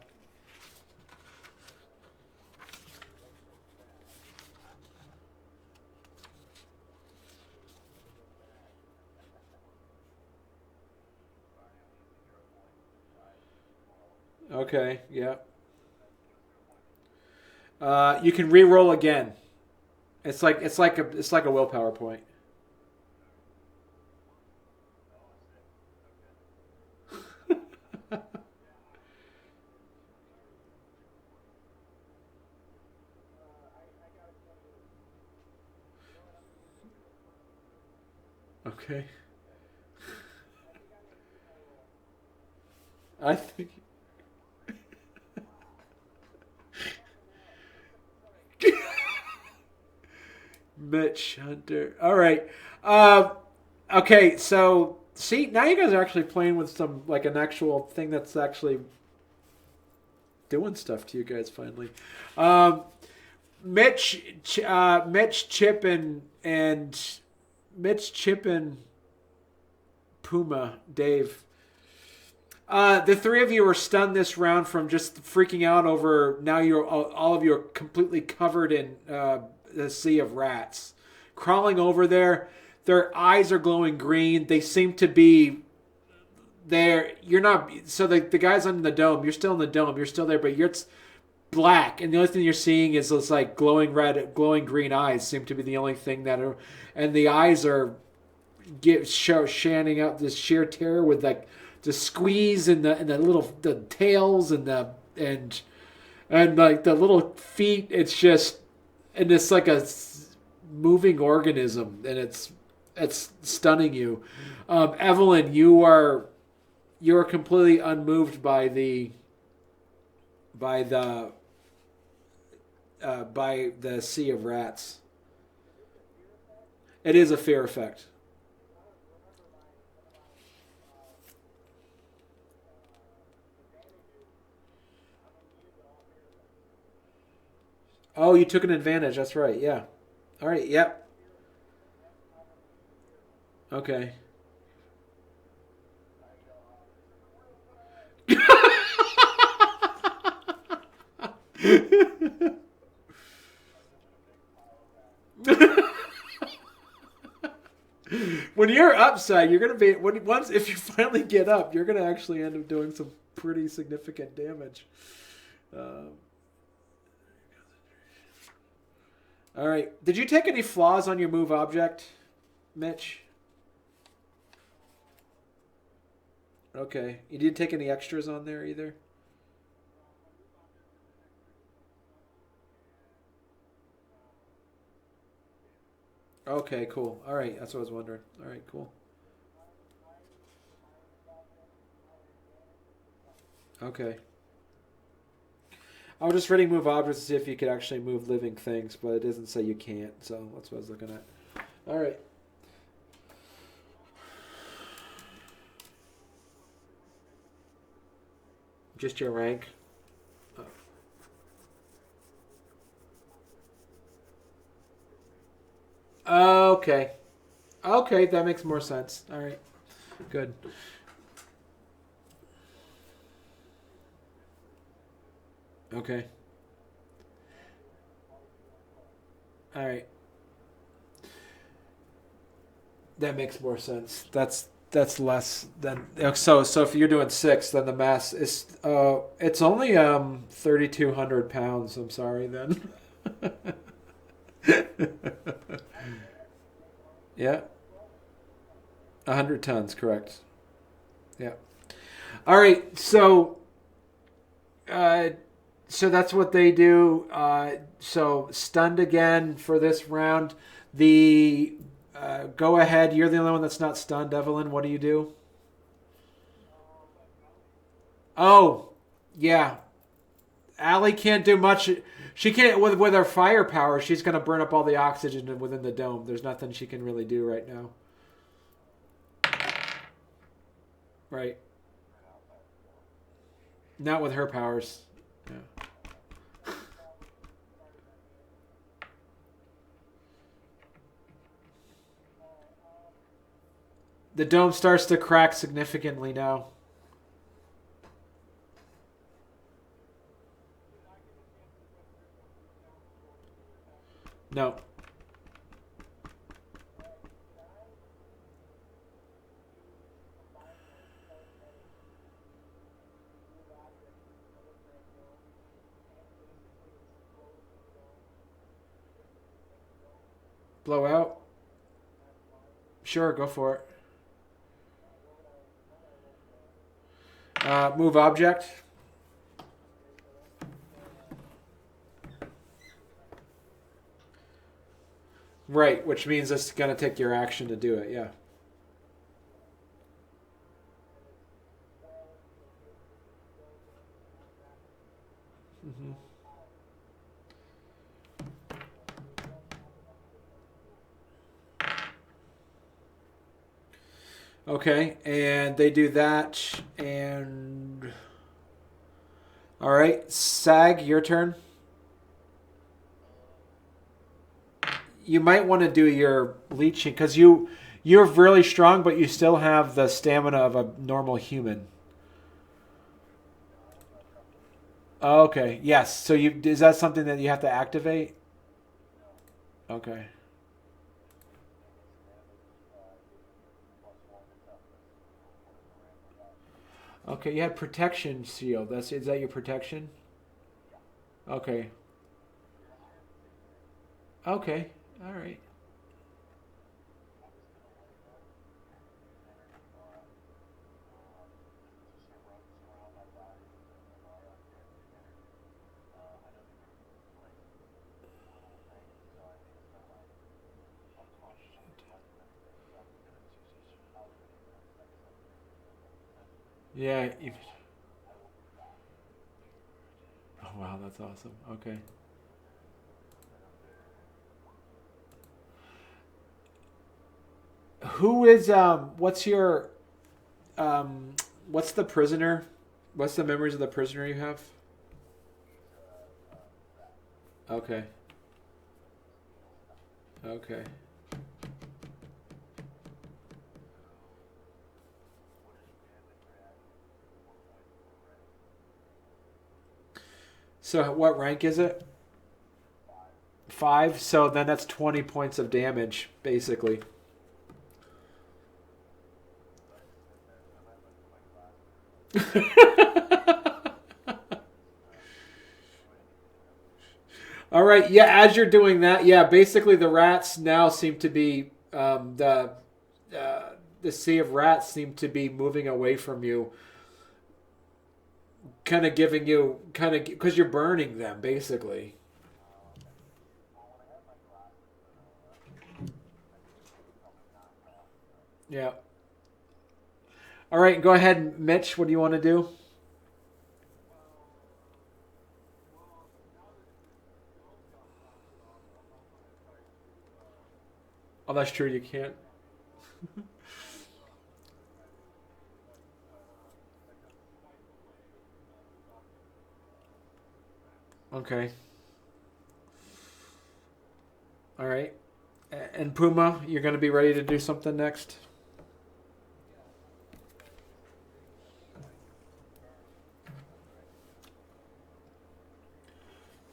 Okay. Yeah. You can re-roll again. It's like a willpower point. Okay. I think Mitch Hunter. All right. Uh, okay. So see, now you guys are actually playing with some like an actual thing that's actually doing stuff to you guys finally. Um, Mitch Chip and Mitch Chip and Puma Dave. The three of you are stunned this round from just freaking out over now. You're all of you are completely covered in the sea of rats, crawling over there. Their eyes are glowing green. They seem to be there. You're not. So the guys on the dome. You're still in the dome. You're still there, but it's black, and the only thing you're seeing is this like glowing red, glowing green eyes. Seem to be the only thing that are, and the eyes are shining out this sheer terror with like the squeeze and the little the tails and like the little feet. It's just and it's like a moving organism, and it's stunning you. Evelyn, you are completely unmoved by the by the sea of rats. It is a fear effect. Oh, you took an advantage. That's right. Yeah. All right. Yep. Okay. When you're upside, you're gonna be once if you finally get up, you're gonna actually end up doing some pretty significant damage. Um, all right. Did you take any flaws on your move object, Mitch? Okay. You didn't take any extras on there either. Okay. Cool. All right. That's what I was wondering. All right. Cool. Okay. I was just reading move objects to see if you could actually move living things, but it doesn't say you can't. So that's what I was looking at. All right. Just your rank. Okay. Okay, that makes more sense. All right. Good. Okay. All right. That makes more sense. That's less than so if you're doing 6, then the mass is it's only 3,200 pounds. I'm sorry then. Yeah, 100 tons, correct. Yeah. All right, uh, so that's what they do. So stunned again for this round. The go ahead. You're the only one that's not stunned, Evelyn. What do you do? Oh, yeah. Allie can't do much. She can't with her firepower. She's going to burn up all the oxygen within the dome. There's nothing she can really do right now. Right. Not with her powers. Yeah. The dome starts to crack significantly now. No. Blow out. Sure, go for it. Move object. Right, which means it's going to take your action to do it. Yeah. Hmm. Okay, and they do that. And all right, Sag, your turn. You might want to do your leeching because you're really strong, but you still have the stamina of a normal human. Oh, okay. Yes. So you is that something that you have to activate? Okay. Okay. You had protection shield. That's is that your protection? Okay. Okay. All right. Yeah. Oh wow, that's awesome. Okay. Who is What's your um? What's the prisoner? What's the memories of the prisoner you have? Okay. Okay. So what rank is it? 5. So then that's 20 points of damage, basically. All right. Yeah. As you're doing that, yeah. Basically, the rats now seem to be the sea of rats seem to be moving away from you, kind of giving you kind of because you're burning them, basically. Yeah. All right. Go ahead, Mitch. What do you want to do? Oh, that's true. You can't. Okay. All right. And Puma, you're going to be ready to do something next.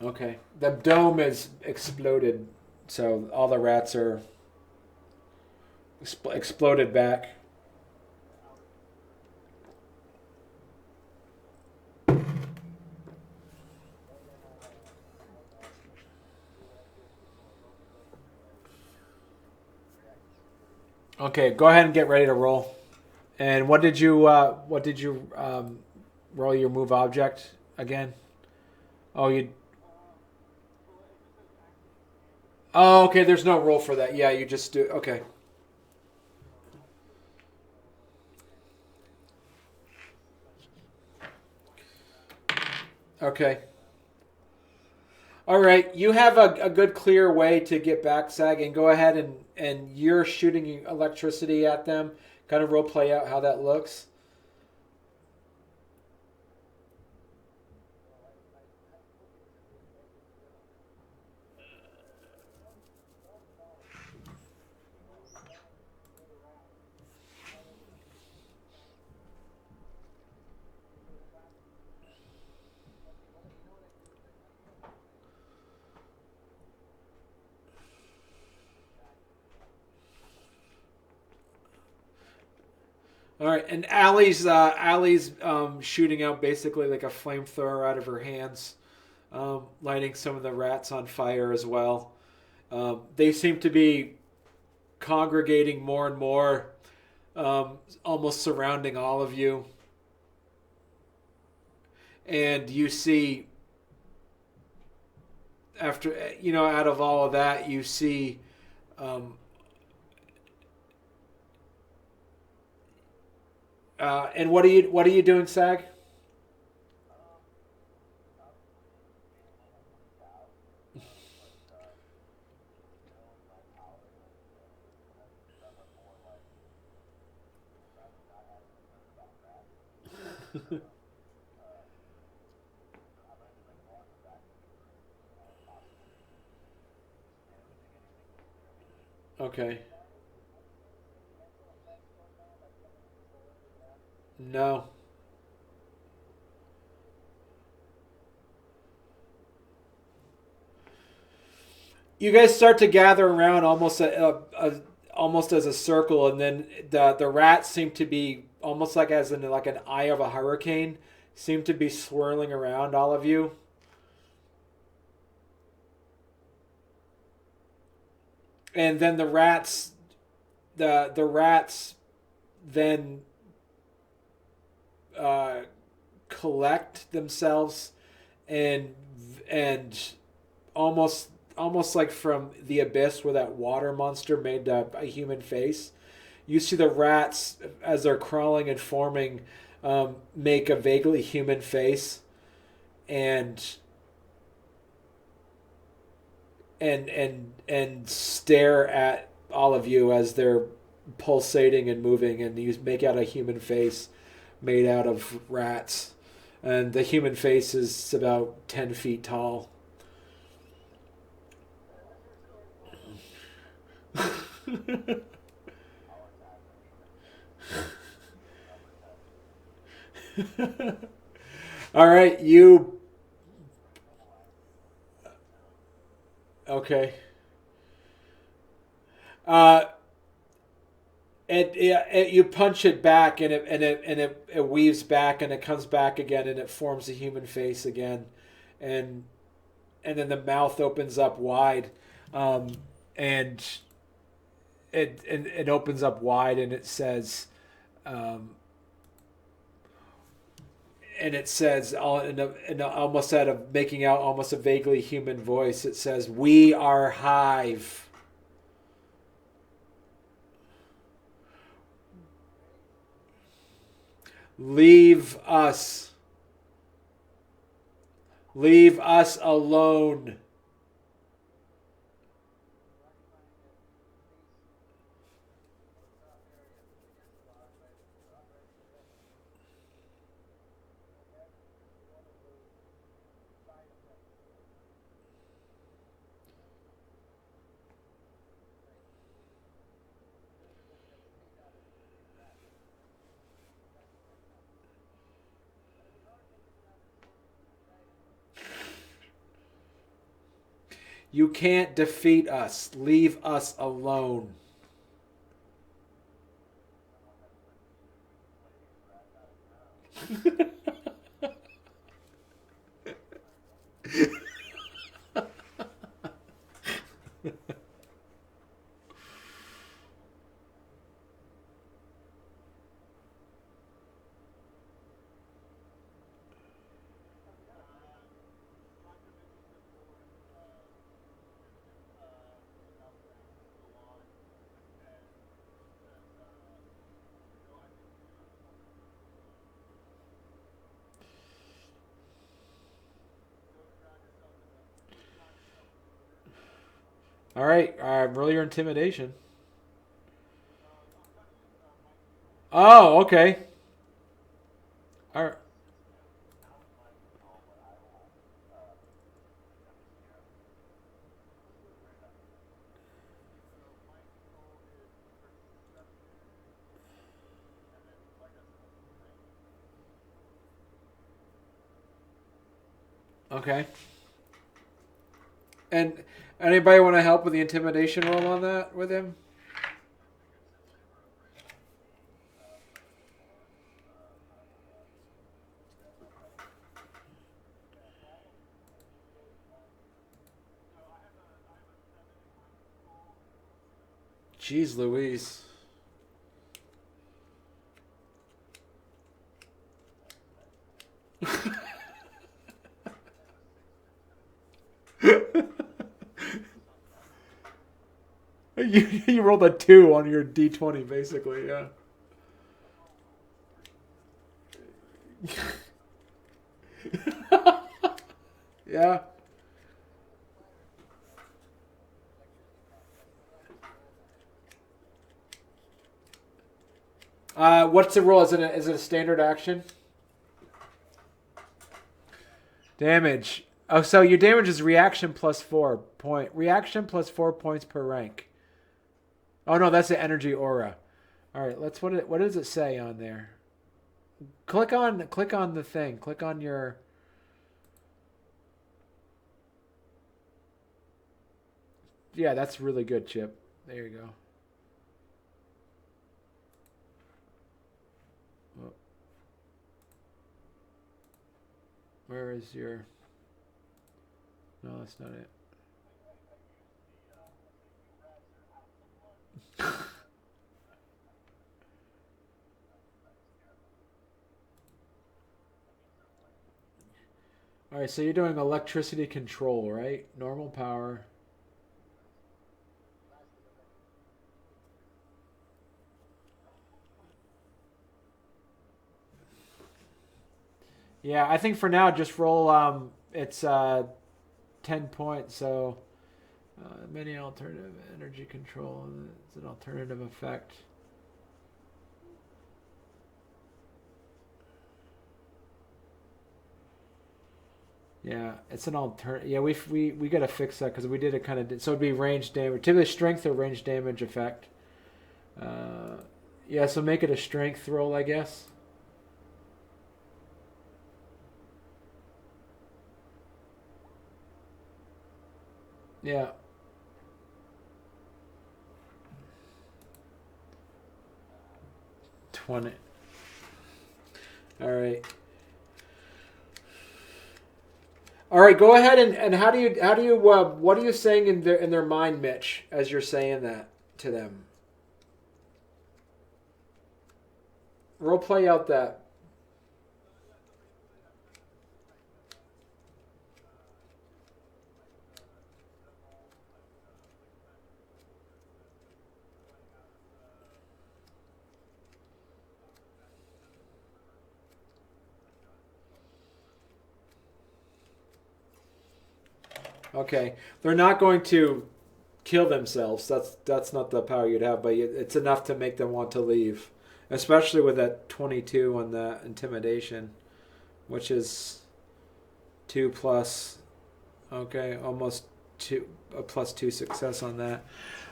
Okay. The dome is exploded, so all the rats are exploded back. Okay, go ahead and get ready to roll. And what did you roll your move object again? Oh, you. Oh, okay. There's no roll for that. Yeah, you just do. Okay. Okay. All right. You have a good, clear way to get back, Sag, and go ahead and you're shooting electricity at them. Kind of role play out how that looks. All right, and Allie's shooting out basically like a flamethrower out of her hands, lighting some of the rats on fire as well. They seem to be congregating more and more, almost surrounding all of you. And you see, after out of all of that, you see, um, and what are you doing, Sag? Okay, no. You guys start to gather around almost as a circle, and then the rats seem to be almost like as in like an eye of a hurricane, seem to be swirling around all of you, and then the rats then uh, collect themselves and and almost like from the abyss where that water monster made a human face. You see the rats as they're crawling and forming, make a vaguely human face and and stare at all of you as they're pulsating and moving, and you make out a human face made out of rats, and the human face is about 10 feet tall. All right, you. Okay. Uh, you punch it back, and it weaves back, and it comes back again, and it forms a human face again, and then the mouth opens up wide, um, and it opens up wide, and it says, um, in almost out of making out almost a vaguely human voice, it says, "We are Hive. Leave us. Leave us alone." You can't defeat us. Leave us alone. All right. Roll your intimidation. Oh, okay. All right. Okay. And anybody want to help with the intimidation roll on that with him? Jeez Louise. You rolled a 2 on your d20, basically, yeah. Yeah. What's the roll? Is it a standard action? Damage. Oh, so your damage is reaction plus 4 point. Reaction plus 4 points per rank. Oh no, that's the energy aura. All right, let's. What does it say on there? Click on the thing. Click on your. Yeah, that's really good, Chip. There you go. Oh, where is your? No, that's not it. All right, so you're doing electricity control, right? Normal power. Yeah, I think for now just roll. It's 10 points. So many alternative energy control. It's an alternative effect. Yeah, it's an alternate. Yeah, we got to fix that because we did it kind of. So it'd be range damage, typically strength or range damage effect. Uh, yeah, so make it a strength roll, I guess. Yeah, 20. All right. All right, go ahead and how do you what are you saying in their mind, Mitch, as you're saying that to them? Role play out that. Okay, they're not going to kill themselves. That's not the power you'd have, but it's enough to make them want to leave, especially with that 22 on the intimidation, which is 2 plus. Okay, almost two a +2 success on that.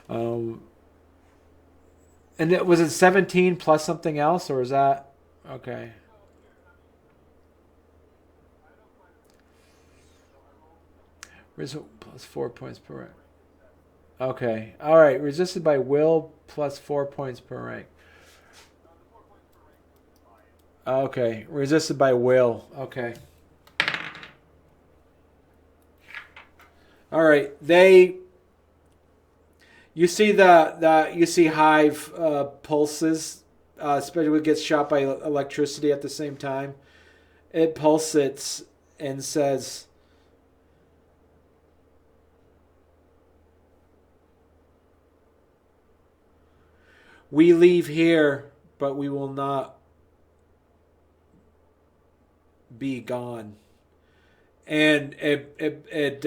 Um, and was it 17 plus something else, or is that okay? Result plus 4 points per rank. Okay, all right. Resisted by will plus 4 points per rank. Okay, resisted by will. Okay, all right. You see you see Hive pulses, especially when it gets shot by electricity at the same time. It pulsates and says, "We leave here, but we will not be gone." And it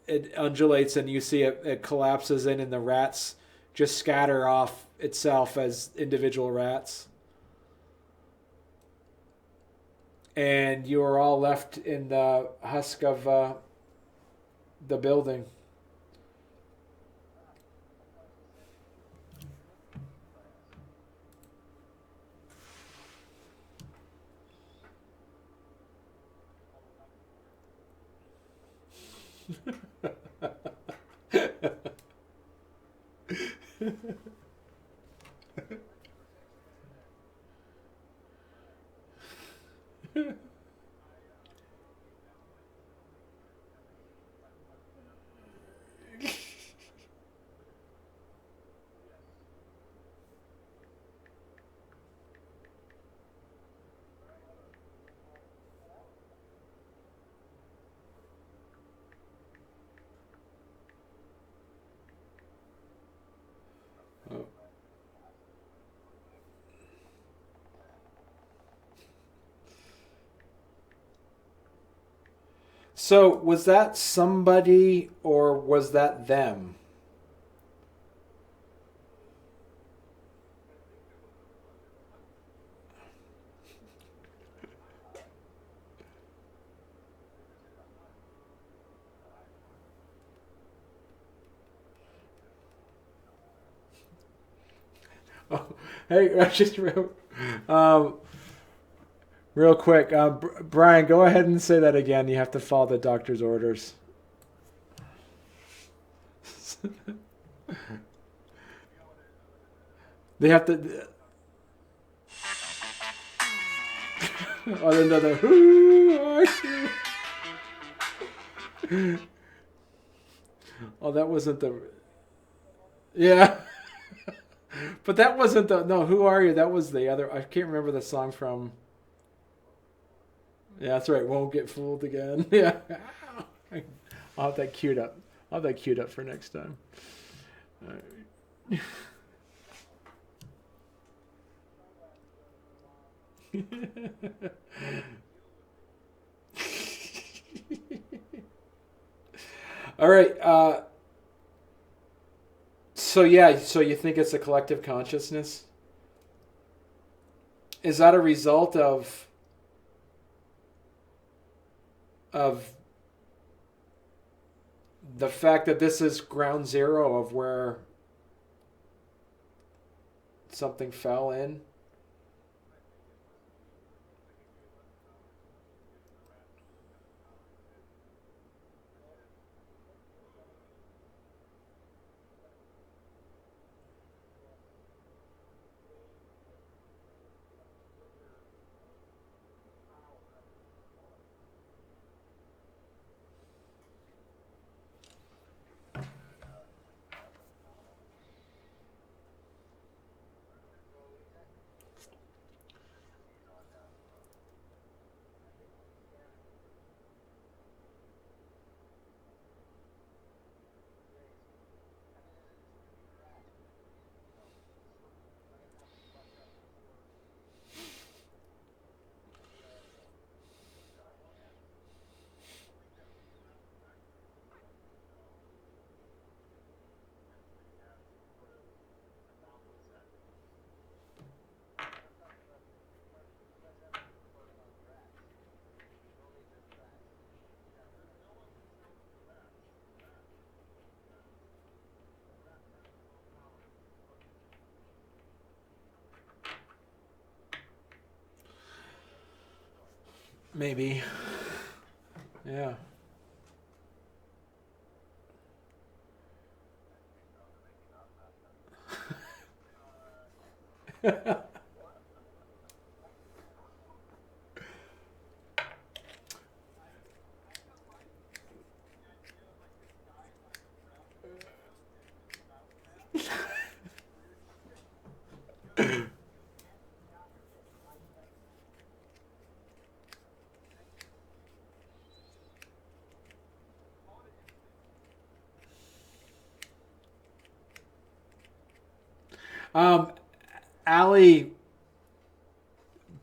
it undulates and you see it collapses in, and the rats just scatter off itself as individual rats. And you are all left in the husk of the building. So, was that somebody or was that them? Oh, hey, I just um, real quick, Brian, go ahead and say that again. You have to follow the doctor's orders. They have to. Oh, another. Who are you? Oh, that wasn't the. Yeah, but that wasn't the. No, who are you? That was the other. I can't remember the song from. Yeah, that's right. Won't get fooled again. Yeah, I'll have that queued up. I'll have that queued up for next time. All right. All right. So yeah. So you think it's a collective consciousness? Is that a result of the fact that this is ground zero of where something fell in? Maybe. Yeah. Um, Allie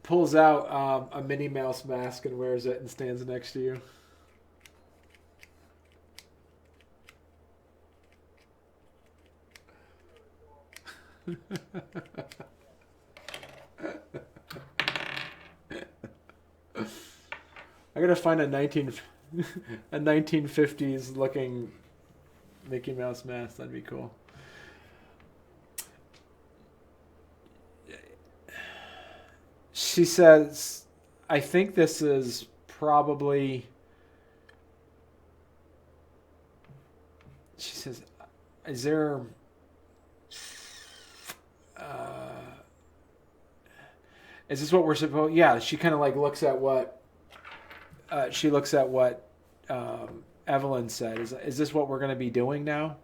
pulls out a Minnie Mouse mask and wears it and stands next to you. I gotta find a 1950s looking Mickey Mouse mask. That'd be cool. She says, I think this is probably. She says, is there. Uh, is this what we're supposed? Yeah, she kind of like looks at what. She looks at what Evelyn said. Is this what we're going to be doing now?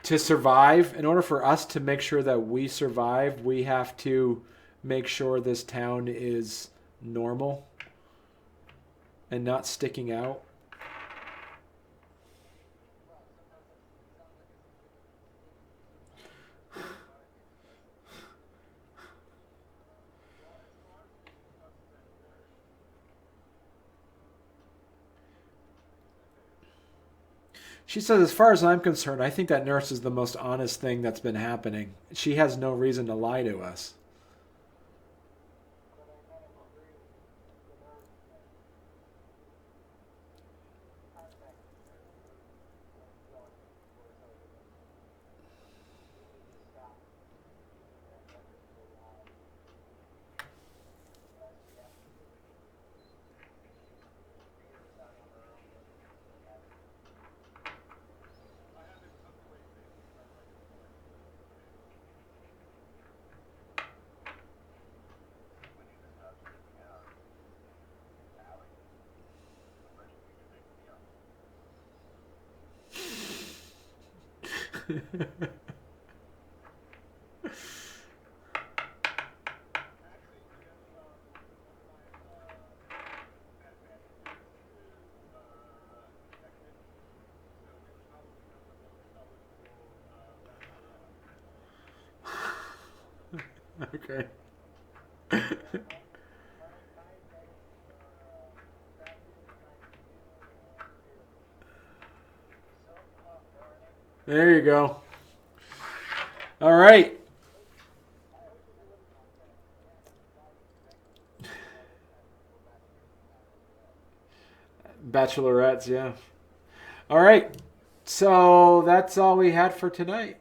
To survive, in order for us to make sure that we survive, we have to make sure this town is normal and not sticking out. She says, as far as I'm concerned, I think that nurse is the most honest thing that's been happening. She has no reason to lie to us. Okay. There you go. All right. Bachelorettes, yeah. All right. So that's all we had for tonight.